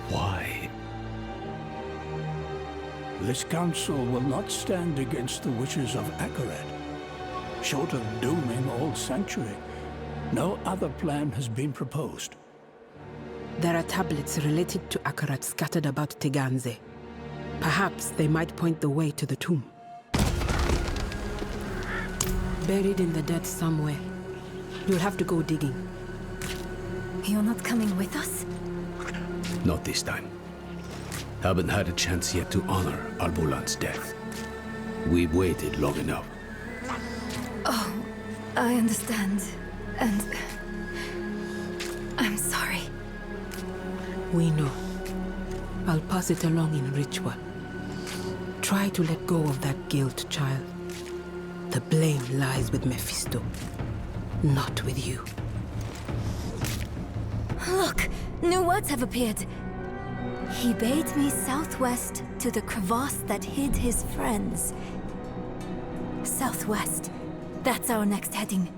why? This council will not stand against the wishes of Akarat. Short of dooming all Sanctuary, no other plan has been proposed. There are tablets related to Akarat scattered about Teganze. Perhaps they might point the way to the tomb. Buried in the dirt somewhere. You'll have to go digging. You're not coming with us? Not this time. Haven't had a chance yet to honor Albulan's death. We've waited long enough. Oh, I understand. And I'm sorry. We know. I'll pass it along in ritual. Try to let go of that guilt, child. The blame lies with Mephisto, not with you. Look! New words have appeared. He bade me southwest to the crevasse that hid his friends. Southwest. That's our next heading.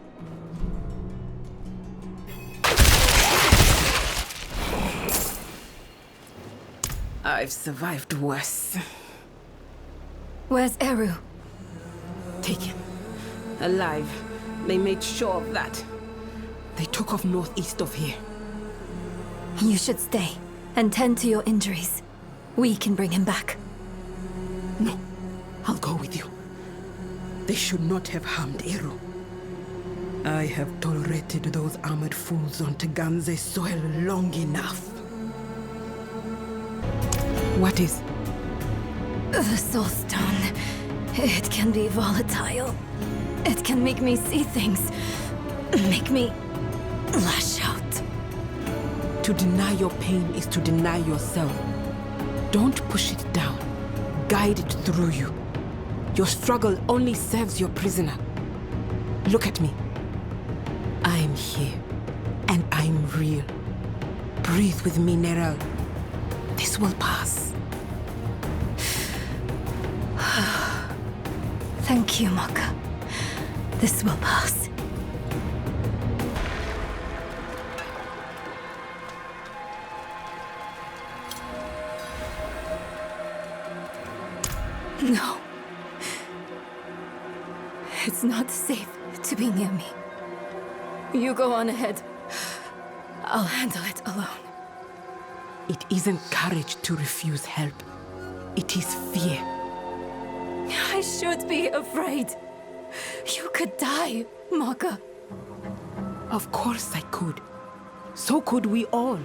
I've survived worse. Where's Eru? Taken. Alive. They made sure of that. They took off northeast of here. You should stay and tend to your injuries. We can bring him back. No. I'll go with you. They should not have harmed Eru. I have tolerated those armored fools on Teganze soil long enough. What is? The Soul Stone. It can be volatile. It can make me see things. Make me lash out. To deny your pain is to deny yourself. Don't push it down. Guide it through you. Your struggle only serves your prisoner. Look at me. I am here, and I'm real. Breathe with me, Nerel. This will pass. Thank you, Maka. This will pass. No. It's not safe to be near me. You go on ahead. I'll handle it alone. It isn't courage to refuse help. It is fear. I should be afraid. You could die, Maka. Of course I could. So could we all.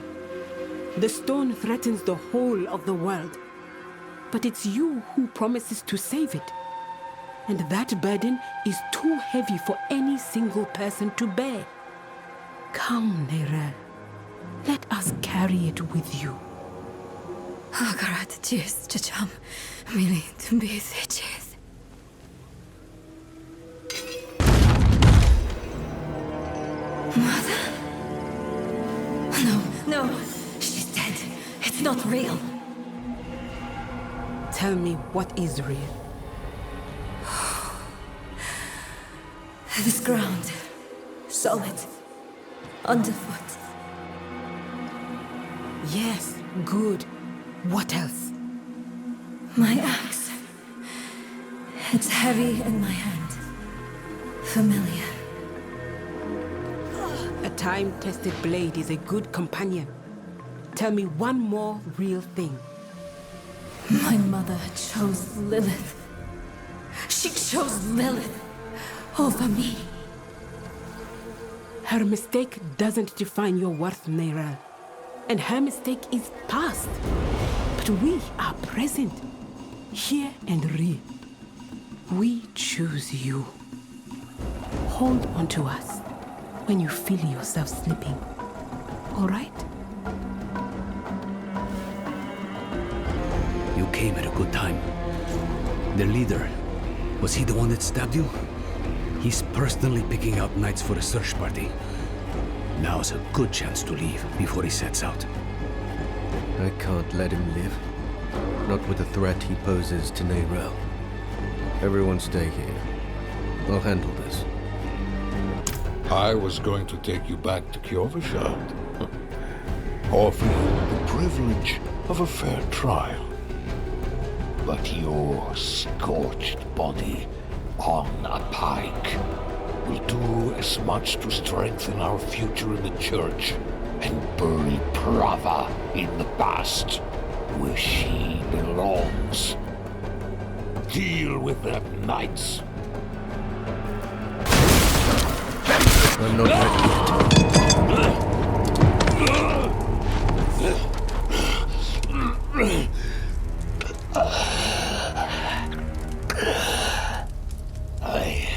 The stone threatens the whole of the world. But it's you who promises to save it. And that burden is too heavy for any single person to bear. Come, Nerel. Let us carry it with you. Akarat cheers, Chacham. Mili to be the cheers. Mother? No. She's dead. It's not real. Tell me what is real. This ground. Solid. Underfoot. Yes, good. What else? My axe. It's heavy in my hand. Familiar. A time-tested blade is a good companion. Tell me one more real thing. My mother chose Lilith. She chose Lilith. over me. Her mistake doesn't define your worth, Neyrel. And her mistake is past. But we are present. Here and real. We choose you. Hold on to us when you feel yourself slipping. All right? You came at a good time. The leader, was he the one that stabbed you? He's personally picking out knights for a search party. Now's a good chance to leave before he sets out. I can't let him live. Not with the threat he poses to Neyrel. Everyone stay here. I'll handle this. I was going to take you back to Kjovishad. Offer you the privilege of a fair trial. But your scorched body on a pike will do as much to strengthen our future in the church and bury Prava in the past, where she belongs. Deal with them, knights. I'm not ready yet. I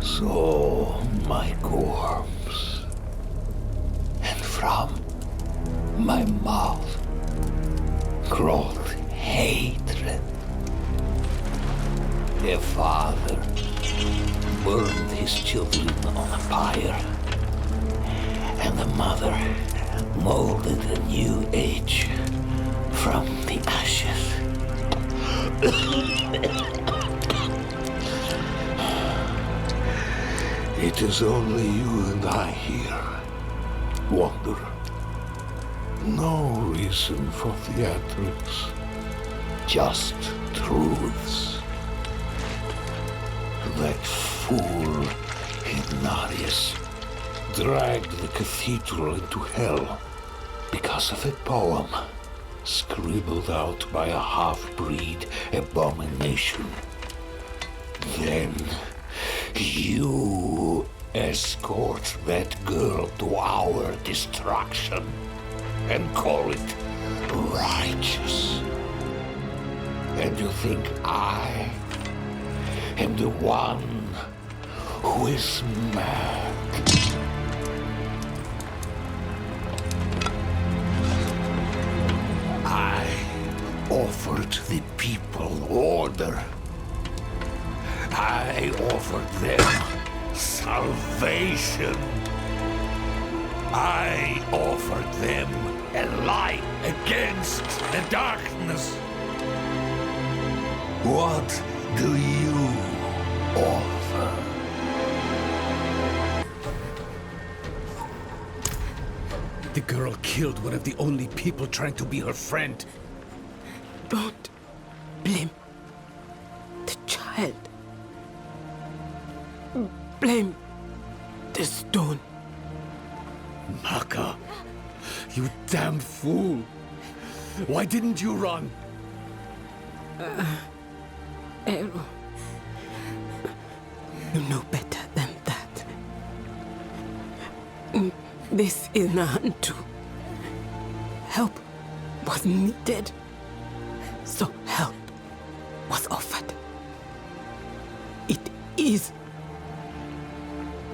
saw my corpse, and from my mouth crawled hatred. A father burned his children on a pyre, and the mother molded a new age from the ashes. It is only you and I here, Wanderer. No reason for theatrics, just truths. That fool Ignatius dragged the cathedral into hell because of a poem scribbled out by a half-breed abomination. Then you escort that girl to our destruction and call it righteous. And you think I am the one who is mad? I offered the people order. I offered them salvation. I offered them a light against the darkness. What do you offer? The girl killed one of the only people trying to be her friend. Don't blame the child. Blame the stone. Maka, you damn fool. Why didn't you run? Eru, you know better than that. This is Nahantu. Help was needed, so help was offered. It is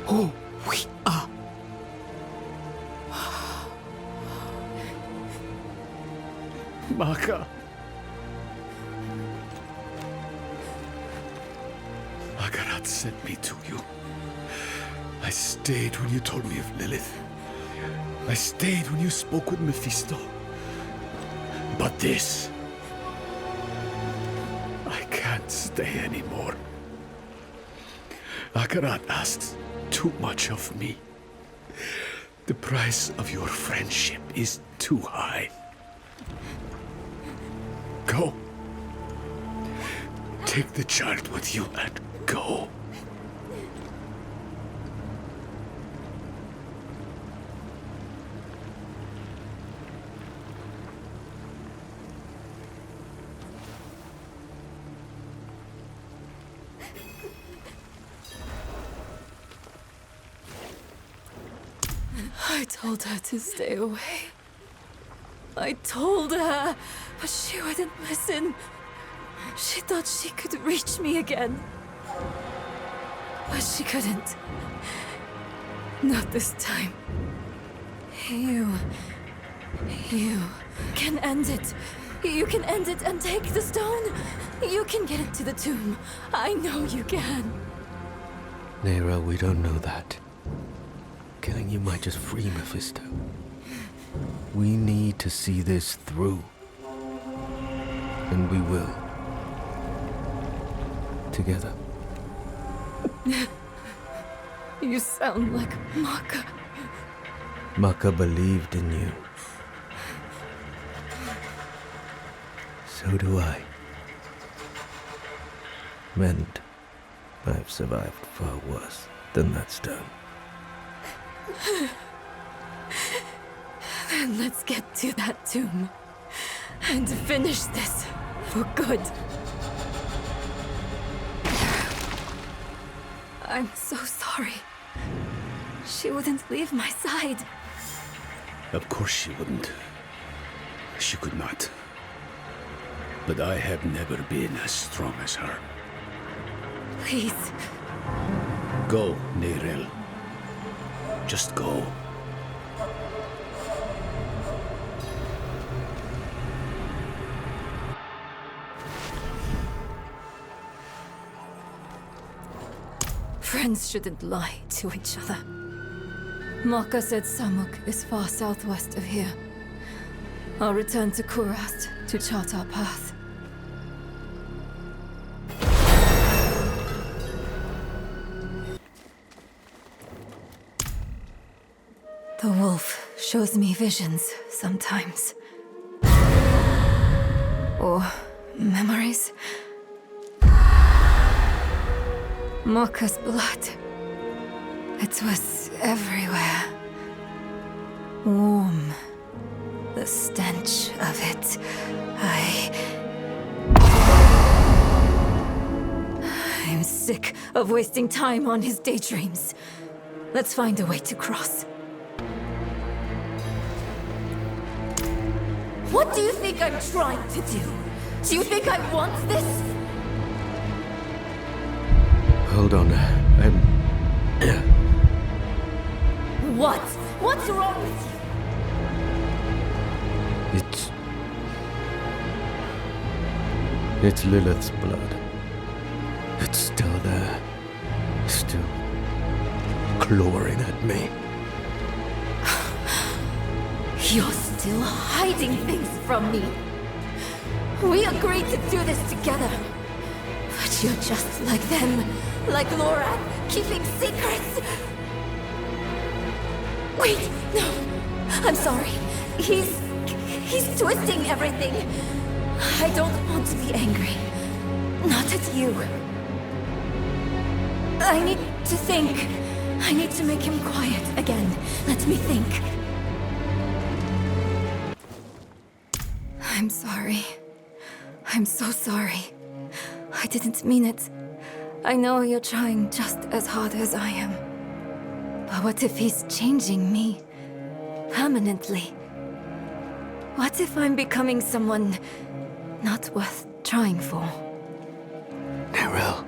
who we are. Maka. Agarat sent me to you. I stayed when you told me of Lilith. I stayed when you spoke with Mephisto. But this... I can't stay anymore. Agarat asks too much of me. The price of your friendship is too high. Go. Take the child with you and go. I told her to stay away. I told her, but she wouldn't listen. She thought she could reach me again. But she couldn't. Not this time. You can end it. You can end it and take the stone. You can get it to the tomb. I know you can. Nera, we don't know that. Killing you might just free Mephisto. We need to see this through. And we will. Together. You sound like Maka. Maka believed in you. So do I. And I've survived far worse than that stone. Then let's get to that tomb. And finish this for good. I'm so sorry. She wouldn't leave my side. Of course she wouldn't. She could not. But I have never been as strong as her. Please. Go, Neyril. Just go. Friends shouldn't lie to each other. Maka said Samuk is far southwest of here. I'll return to Kurast to chart our path. The wolf shows me visions sometimes. Or memories. Maka's blood. It was everywhere. Warm. The stench of it. I'm sick of wasting time on his daydreams. Let's find a way to cross. What do you think I'm trying to do? Do you think I want this? Hold on. What? What's wrong with you? It's Lilith's blood. It's still there. Still clawing at me. You're still hiding things from me. We agreed to do this together. But you're just like them. Like Lorath, keeping secrets. Wait, no. I'm sorry. He's twisting everything. I don't want to be angry. Not at you. I need to think. I need to make him quiet again. Let me think. I'm sorry. I'm so sorry. I didn't mean it. I know you're trying just as hard as I am. But what if he's changing me? Permanently? What if I'm becoming someone not worth trying for? Neyril.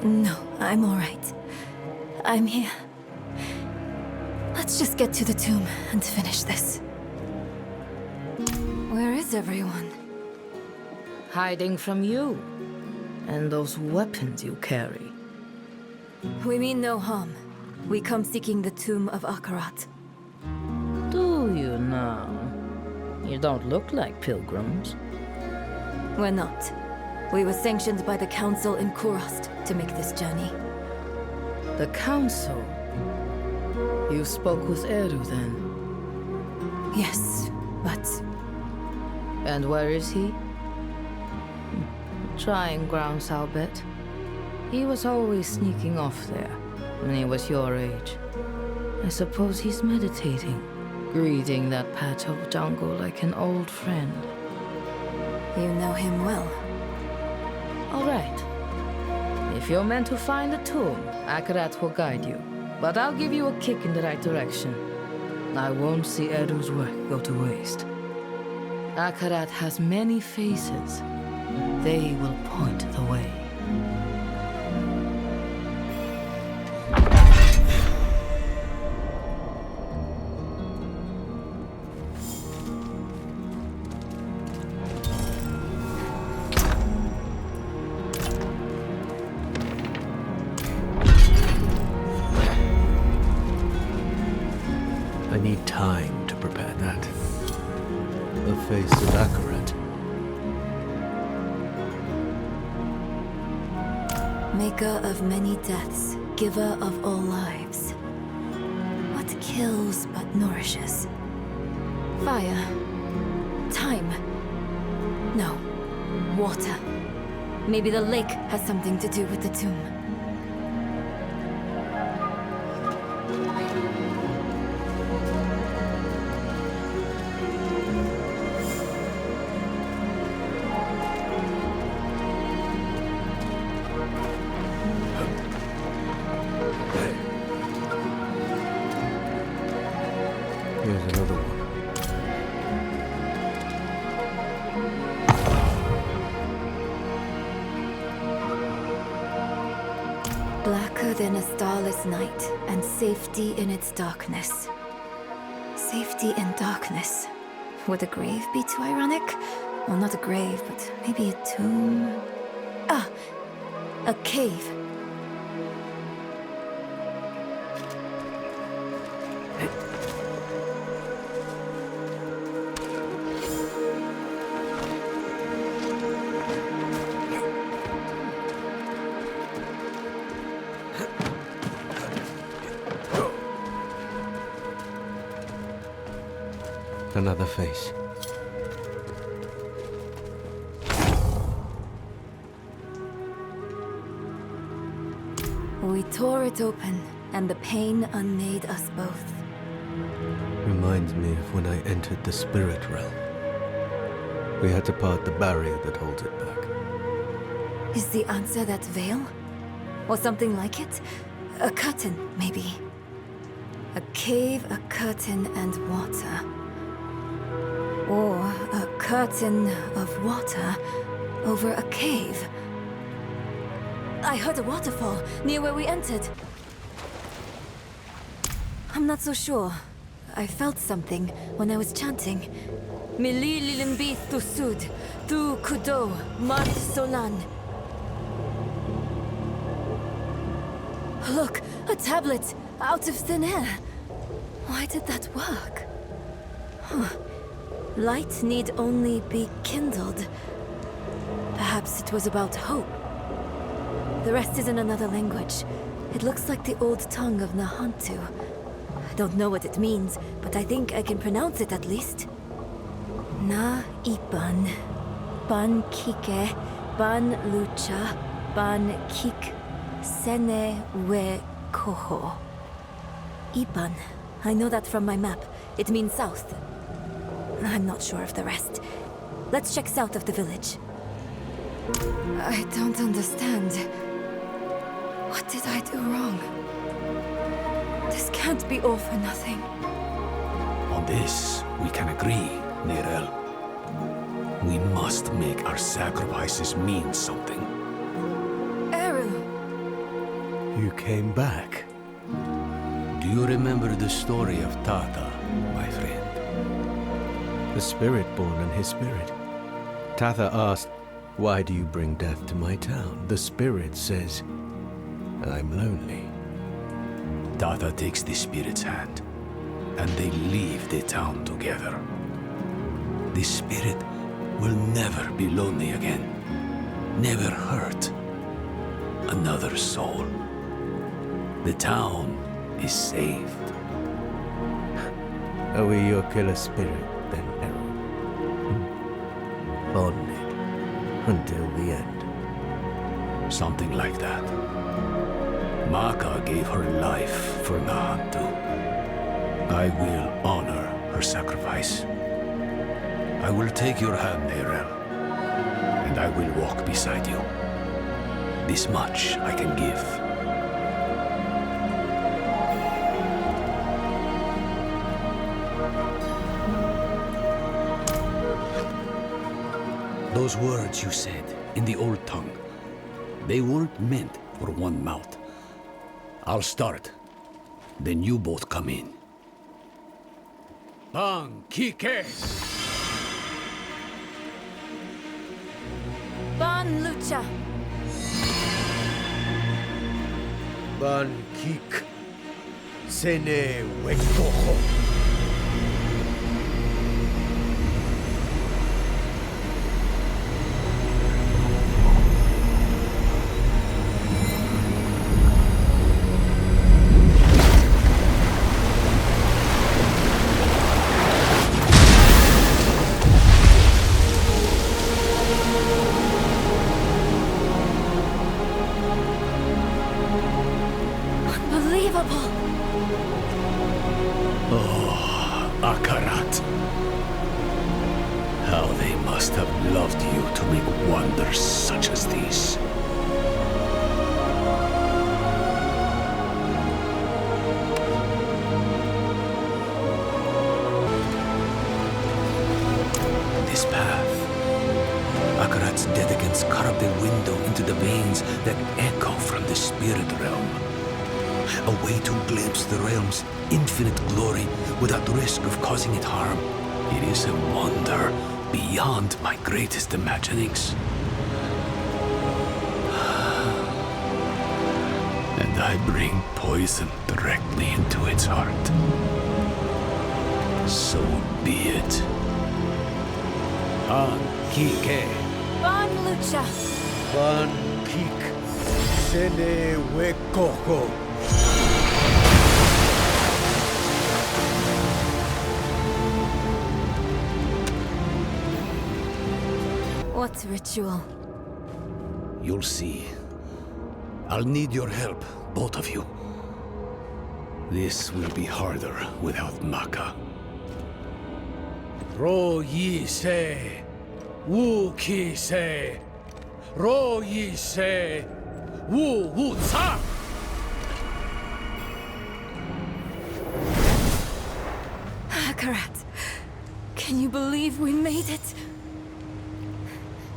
No, I'm alright. I'm here. Let's just get to the tomb and finish this. Where is everyone? Hiding from you. And those weapons you carry. We mean no harm. We come seeking the tomb of Akarat. Do you now? You don't look like pilgrims. We're not. We were sanctioned by the Council in Kurast to make this journey. The Council? You spoke with Eru then? Yes, but... And where is he? Trying grounds, I'll bet. He was always sneaking off there, when he was your age. I suppose he's meditating, greeting that patch of jungle like an old friend. You know him well. All right. If you're meant to find the tomb, Akarat will guide you. But I'll give you a kick in the right direction. I won't see Eru's work go to waste. Akarat has many faces. They will point the way. I need time to prepare that. The face of Akarat. Maker of many deaths, giver of all lives. What kills but nourishes? Fire. Time. No. Water. Maybe the lake has something to do with the tomb. Here's another one. Blacker than a starless night, and safety in its darkness. Safety in darkness. Would a grave be too ironic? Well, not a grave, but maybe a tomb. Ah, a cave. Another face. We tore it open, and the pain unmade us both. Reminds me of when I entered the spirit realm. We had to part the barrier that holds it back. Is the answer that veil? Or something like it? A curtain, maybe. A cave, a curtain, and water. Or a curtain of water over a cave. I heard a waterfall near where we entered. I'm not so sure. I felt something when I was chanting. Mili lilimbith tu sud, tu kudo, mart solan. Look, a tablet out of thin air. Why did that work? Huh. Light need only be kindled. Perhaps it was about hope. The rest is in another language. It looks like the old tongue of Nahantu. I don't know what it means, but I think I can pronounce it at least. Na ipan, ban kike, ban lucha, ban kik, sene we koho. Ipan. I know that from my map. It means south. I'm not sure of the rest. Let's check south of the village. I don't understand. What did I do wrong? This can't be all for nothing. On this, we can agree, Nirel. We must make our sacrifices mean something. Eru! You came back. Do you remember the story of Tata, my friend? The spirit born and his spirit. Tatha asked, "Why do you bring death to my town?" The spirit says, "I'm lonely." Tata takes the spirit's hand, and they leave the town together. The spirit will never be lonely again, never hurt another soul. The town is saved. Are we your killer spirit, then, Eru? Bonded until the end. Something like that. Maka gave her life for Nahantu. I will honor her sacrifice. I will take your hand, Nirel, and I will walk beside you. This much I can give. Those words you said in the old tongue, they weren't meant for one mouth. I'll start, then you both come in. Bang Kike! Ban Lucha! Ban Kik. Sene Wekoko. Unbelievable! Oh, Akarat. How they must have loved you to make wonders such as these. This path. Akarat's dedicants carved a window into the veins that echo from the spirit realm. A way to glimpse the realm's infinite glory without risk of causing it harm. It is a wonder beyond my greatest imaginings. And I bring poison directly into its heart. So be it. Kike. Ban Lucha! Ban Kik. Sene Wekoko. What ritual? You'll see. I'll need your help, both of you. This will be harder without Maka. Ro yi se, wu ki se, ro yi se, wu wu sa. Akarat, can you believe we made it?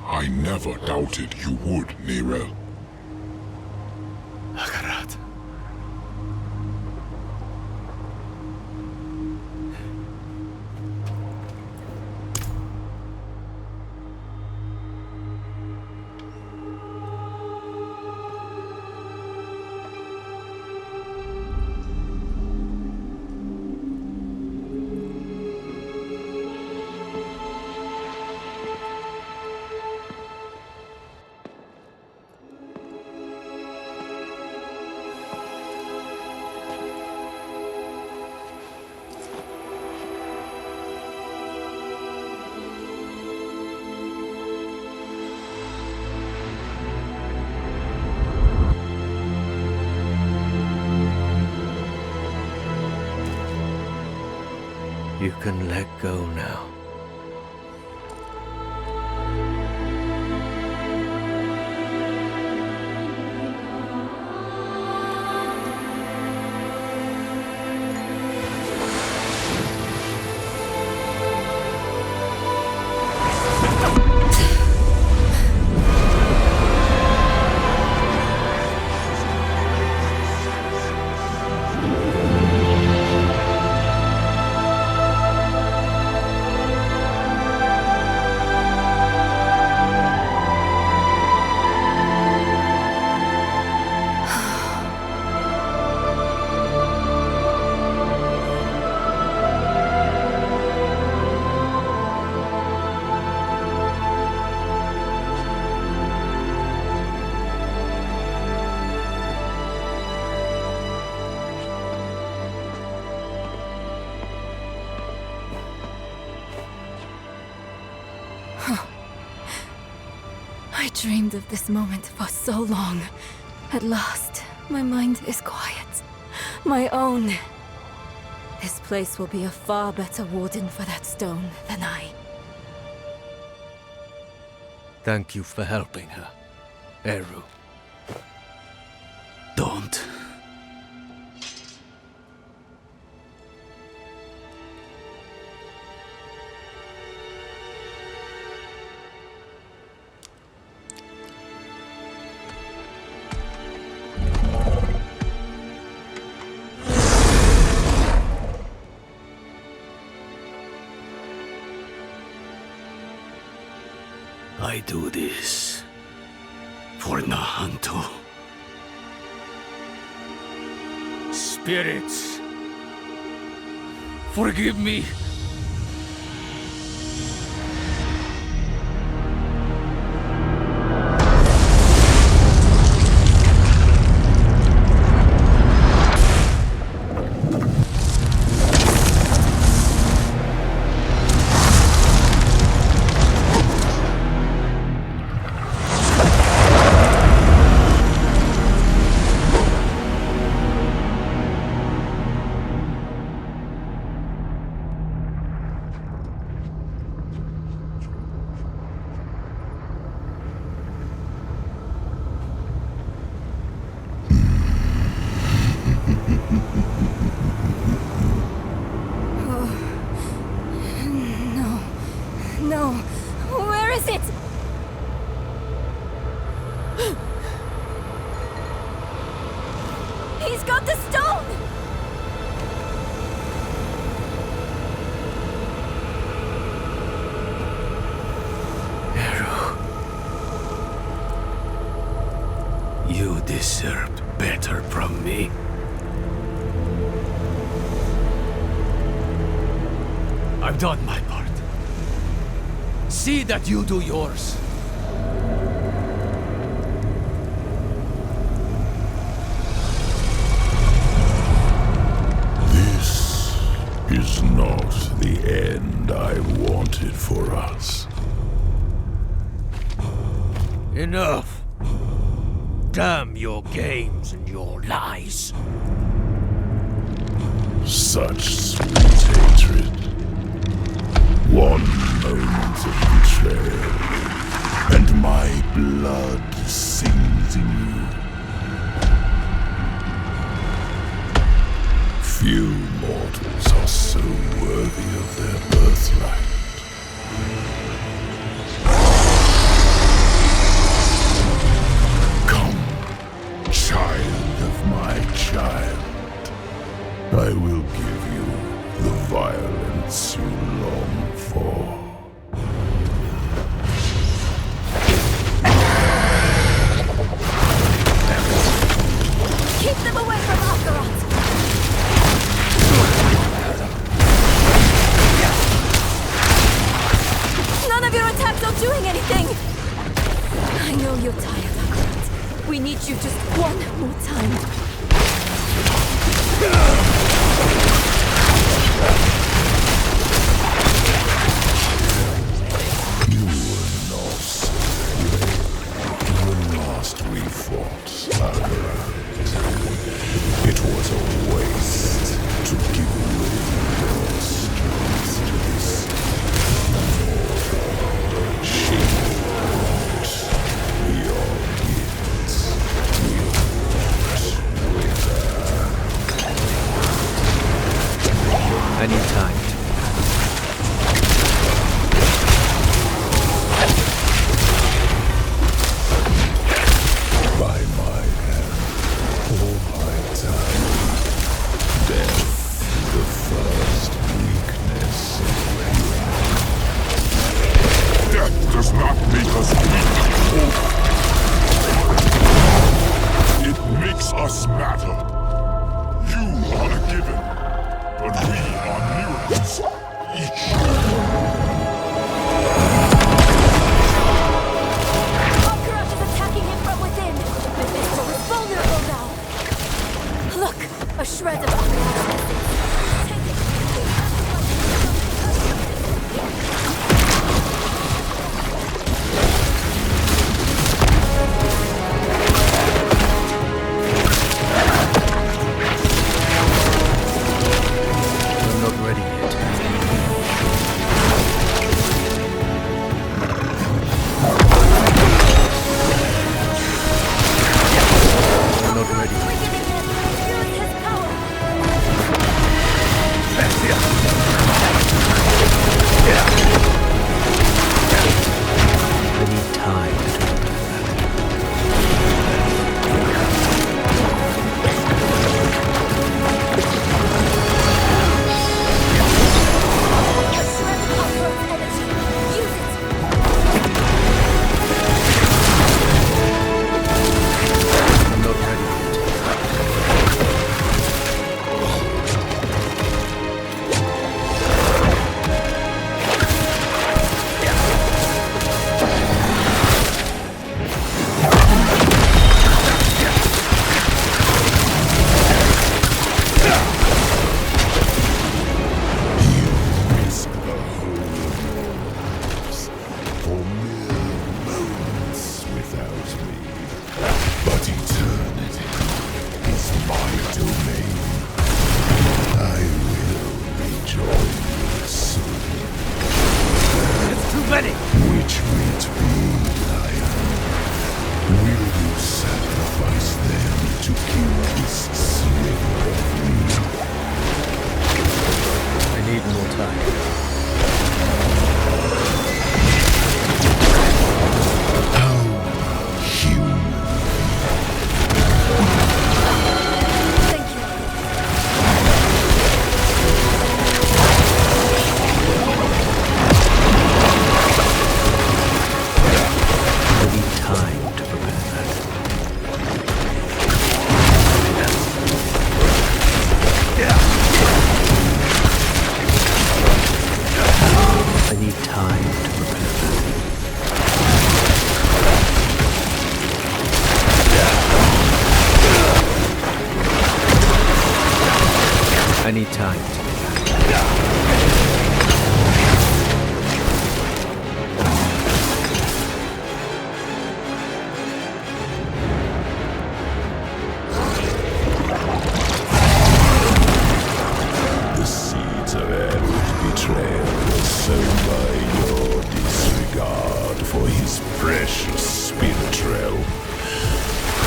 I never doubted you would, Nerel. Akarat. You can let go now. I dreamed of this moment for so long. At last, my mind is quiet. My own. This place will be a far better warden for that stone than I. Thank you for helping her, Eru. Don't. I do this for Nahanto. Spirits, forgive me. No. Where is it? He's got the stone! Eru, you deserved better from me. I've done my part. See that you do yours. This is not the end I wanted for us. Enough. Damn your games and your lies. Such sweet hatred. One moment of betrayal, and my blood sings in you. Few mortals are so worthy of their birthright. Come, child of my child. I will give you the violence you long for. Keep them away from Akarat! None of your attacks are doing anything! I know you're tired, Akarat. We need you just one more time. You were not so great. The last we fought, Agarat. It was a waste to give away your strength to this mortal. She walked your gifts. You walked with her. I need time. By my hand, all my time. Death, the first weakness of humanity. Death does not make us weak. It makes us matter. You are a given, but we are miracles. Each. Akarat is attacking him from within! Mephisto is vulnerable now! Look! A shred of Akarat's essence. Take it! I'm not ready yet. I'm not ready. Weakening him! Use his power! I need time to... The seeds of Eric's betrayal were sown by your disregard for his precious spirit realm.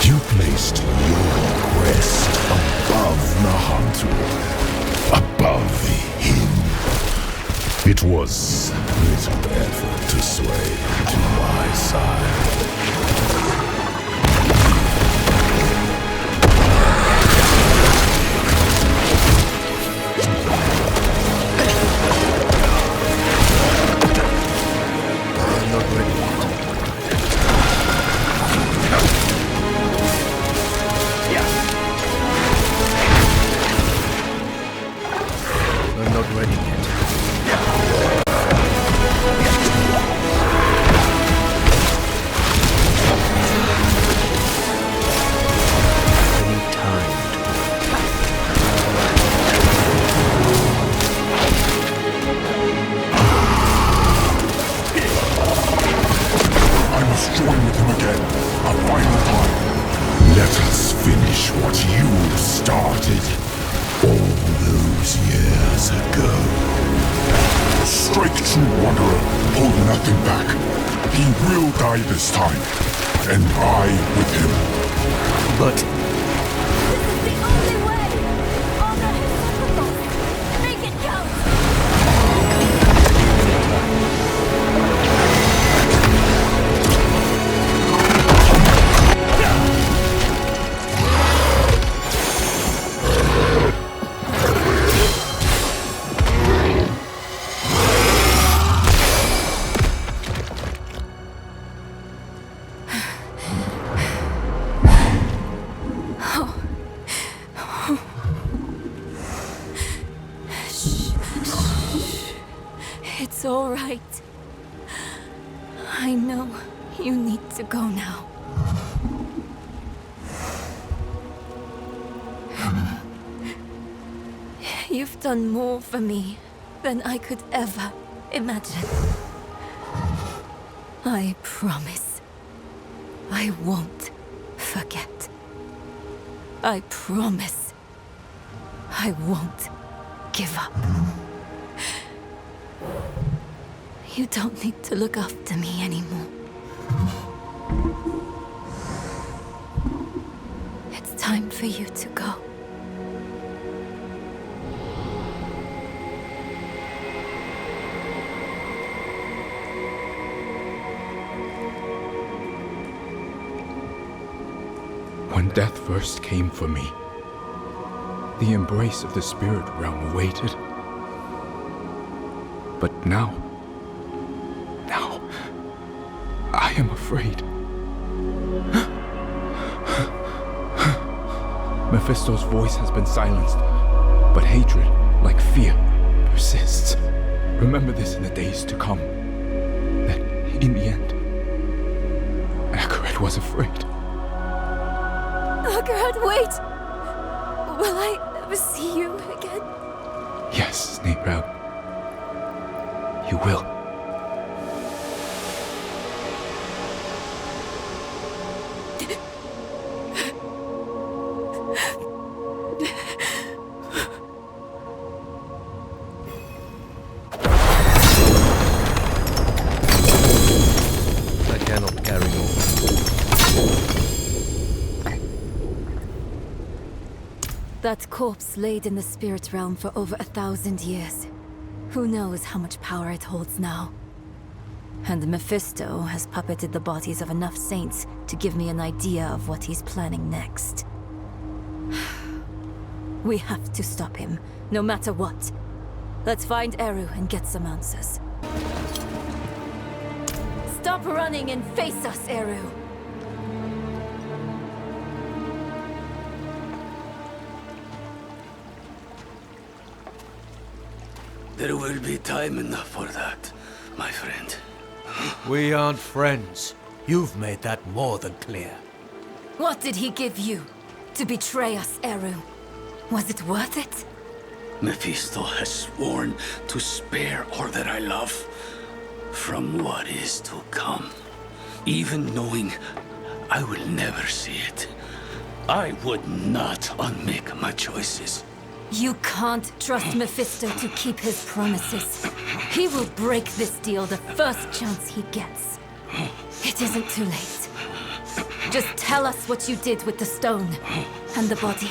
You placed your quest above Nahantu, above him. It was little effort to sway him to my side. I'm not ready yet. I'm not ready yet. I need time to... I must join with him again, a final time. Let us finish what you started all those years ago. Strike true, Wanderer. Hold nothing back. He will die this time, and I with him. But... This is the only way! Honor his sacrifice! Make it count! It's all right. I know you need to go now. You've done more for me than I could ever imagine. I promise I won't forget. I promise I won't give up. You don't need to look after me anymore. It's time for you to go. When death first came for me, the embrace of the spirit realm awaited. But now, I am afraid. Mephisto's voice has been silenced, but hatred, like fear, persists. Remember this in the days to come, that in the end, Akaret was afraid. Akaret, wait! Will I ever see you again? Yes, Nebrel. You will. I cannot carry on. That corpse laid in the spirit realm for over 1,000 years. Who knows how much power it holds now? And Mephisto has puppeted the bodies of enough saints to give me an idea of what he's planning next. We have to stop him, no matter what. Let's find Eru and get some answers. Stop running and face us, Eru! There will be time enough for that, my friend. We aren't friends. You've made that more than clear. What did he give you to betray us, Eru? Was it worth it? Mephisto has sworn to spare all that I love from what is to come. Even knowing I will never see it, I would not unmake my choices. You can't trust Mephisto to keep his promises. He will break this deal the first chance he gets. It isn't too late. Just tell us what you did with the stone and the body.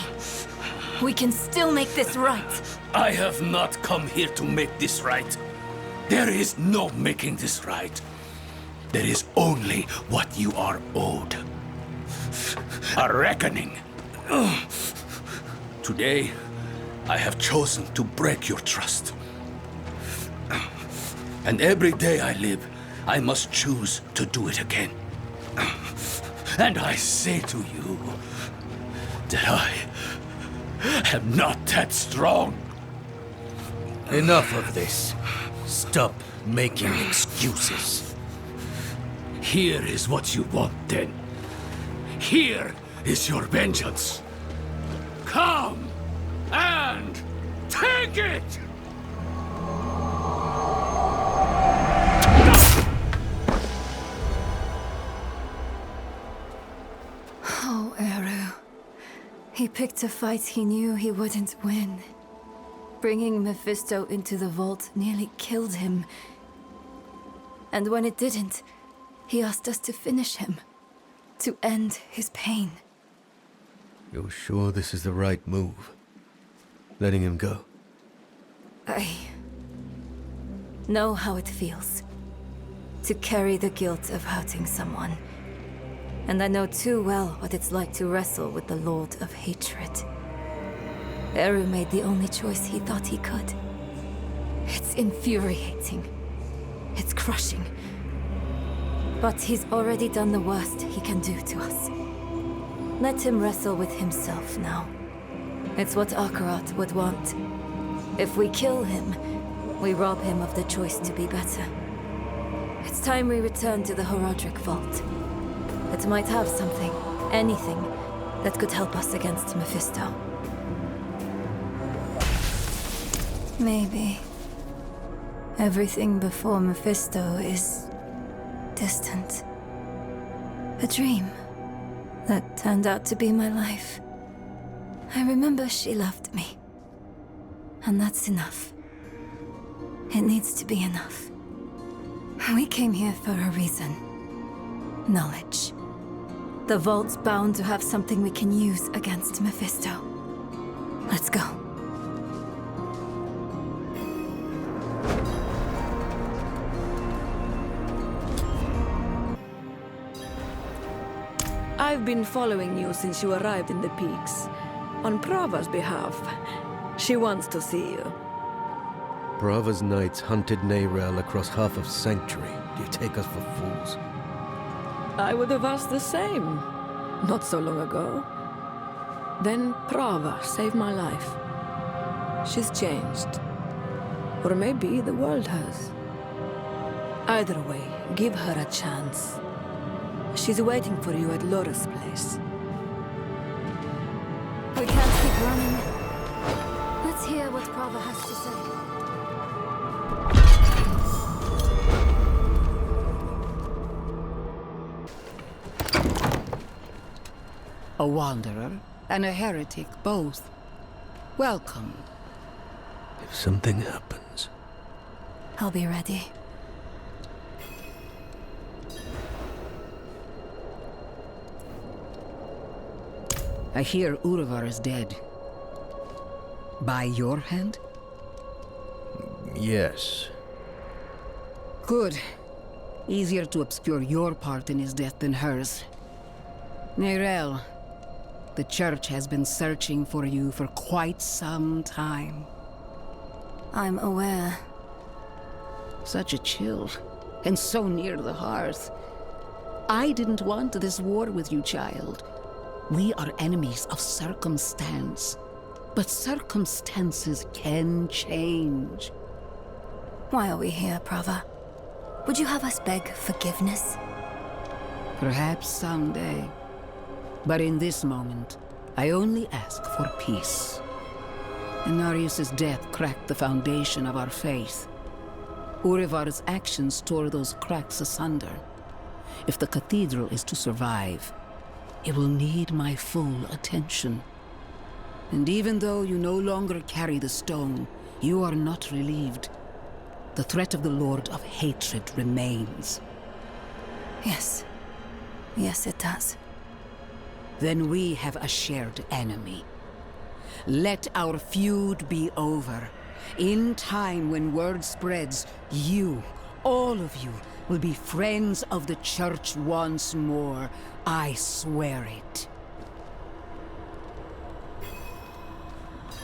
We can still make this right. I have not come here to make this right. There is no making this right. There is only what you are owed. A reckoning. Today, I have chosen to break your trust. And every day I live, I must choose to do it again. And I say to you that I am not that strong. Enough of this. Stop making excuses. Here is what you want, then. Here is your vengeance. Come and take it! Oh, Eru. He picked a fight he knew he wouldn't win. Bringing Mephisto into the vault nearly killed him. And when it didn't, he asked us to finish him. To end his pain. You're sure this is the right move? Letting him go? I know how it feels. To carry the guilt of hurting someone. And I know too well what it's like to wrestle with the Lord of Hatred. Eru made the only choice he thought he could. It's infuriating. It's crushing. But he's already done the worst he can do to us. Let him wrestle with himself now. It's what Akarat would want. If we kill him, we rob him of the choice to be better. It's time we return to the Horadric Vault. It might have something, anything, that could help us against Mephisto. Maybe. Everything before Mephisto is distant. A dream that turned out to be my life. I remember she loved me. And that's enough. It needs to be enough. We came here for a reason. Knowledge. The vault's bound to have something we can use against Mephisto. Let's go. I've been following you since you arrived in the peaks. On Prava's behalf. She wants to see you. Brava's knights hunted Neyrel across half of Sanctuary. Do you take us for fools? I would have asked the same. Not so long ago. Then Prava saved my life. She's changed. Or maybe the world has. Either way, give her a chance. She's waiting for you at Laura's place. We can't keep running. Let's hear what Prava has to say. A wanderer and a heretic both. Welcome. If something happens... I'll be ready. I hear Urvar is dead. By your hand? Yes. Good. Easier to obscure your part in his death than hers. Neyrel, the Church has been searching for you for quite some time. I'm aware. Such a chill, and so near the hearth. I didn't want this war with you, child. We are enemies of circumstance. But circumstances can change. Why are we here, Prava? Would you have us beg forgiveness? Perhaps someday. But in this moment, I only ask for peace. Inarius' death cracked the foundation of our faith. Urivar's actions tore those cracks asunder. If the cathedral is to survive, it will need my full attention. And even though you no longer carry the stone, you are not relieved. The threat of the Lord of Hatred remains. Yes. Yes, it does. Then we have a shared enemy. Let our feud be over. In time, when word spreads, you, all of you, will be friends of the Church once more. I swear it.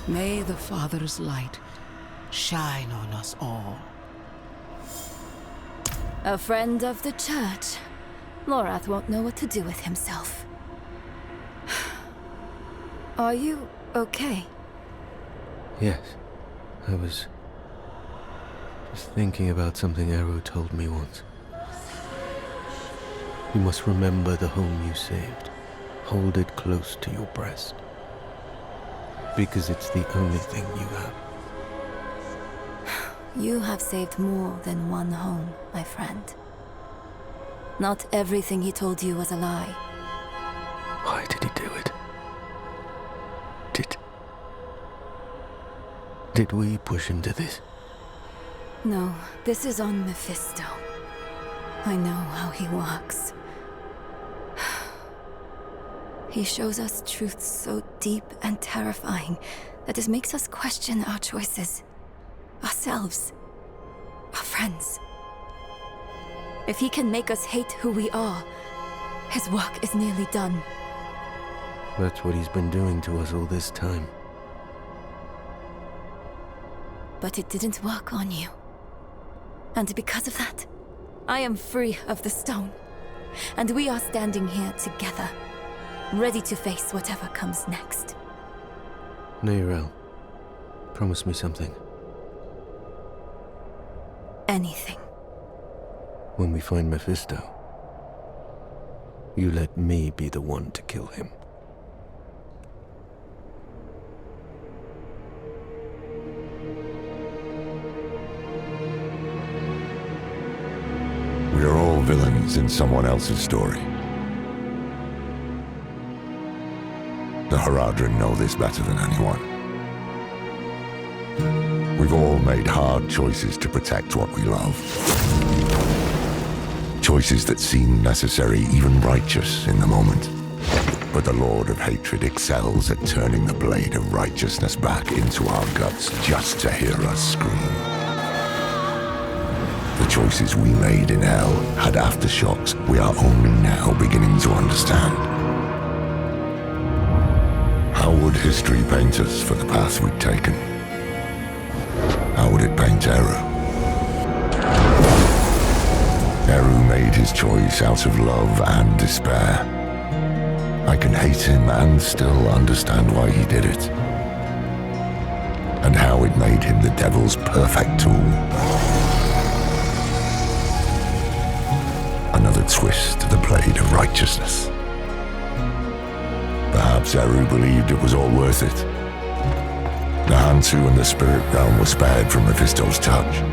May the Father's light shine on us all. A friend of the Church. Lorath won't know what to do with himself. Are you okay? Yes. I was just thinking about something Eru told me once. You must remember the home you saved. Hold it close to your breast. Because it's the only thing you have. You have saved more than one home, my friend. Not everything he told you was a lie. Why did he do it? Did we push him to this? No, this is on Mephisto. I know how he works. He shows us truths so deep and terrifying that it makes us question our choices. Ourselves. Our friends. If he can make us hate who we are, his work is nearly done. That's what he's been doing to us all this time. But it didn't work on you. And because of that, I am free of the stone. And we are standing here together, ready to face whatever comes next. Neyrelle, promise me something. Anything. When we find Mephisto, you let me be the one to kill him. We are all villains in someone else's story. The Haradrim know this better than anyone. We've all made hard choices to protect what we love. Choices that seem necessary, even righteous in the moment. But the Lord of Hatred excels at turning the blade of righteousness back into our guts just to hear us scream. The choices we made in hell had aftershocks we are only now beginning to understand. How would history paint us for the path we'd taken? How would it paint Eru? Eru made his choice out of love and despair. I can hate him and still understand why he did it. And how it made him the devil's perfect tool. Another twist to the blade of righteousness. Perhaps Eru believed it was all worth it. The Hantu and the spirit realm were spared from Mephisto's touch.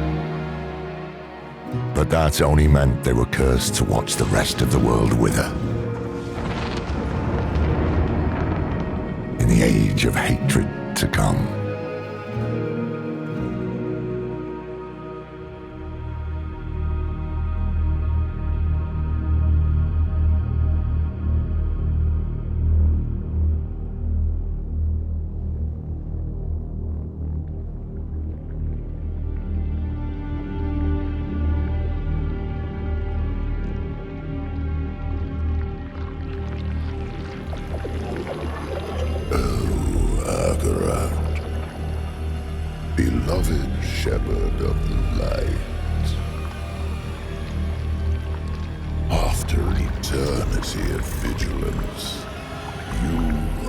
But that only meant they were cursed to watch the rest of the world wither. In the age of hatred to come. Beloved shepherd of the light, after eternity of vigilance, you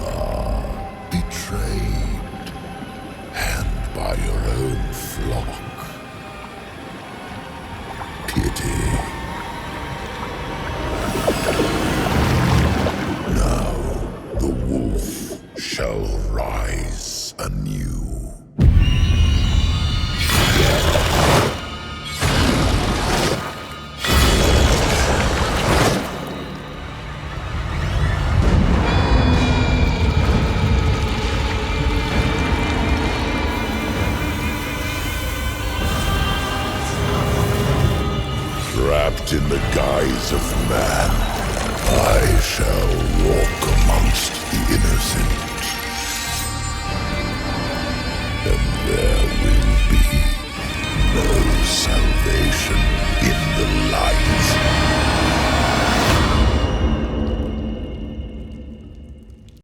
are betrayed, and by your own flock. Pity. Now the wolf shall rise anew. guise of man, I shall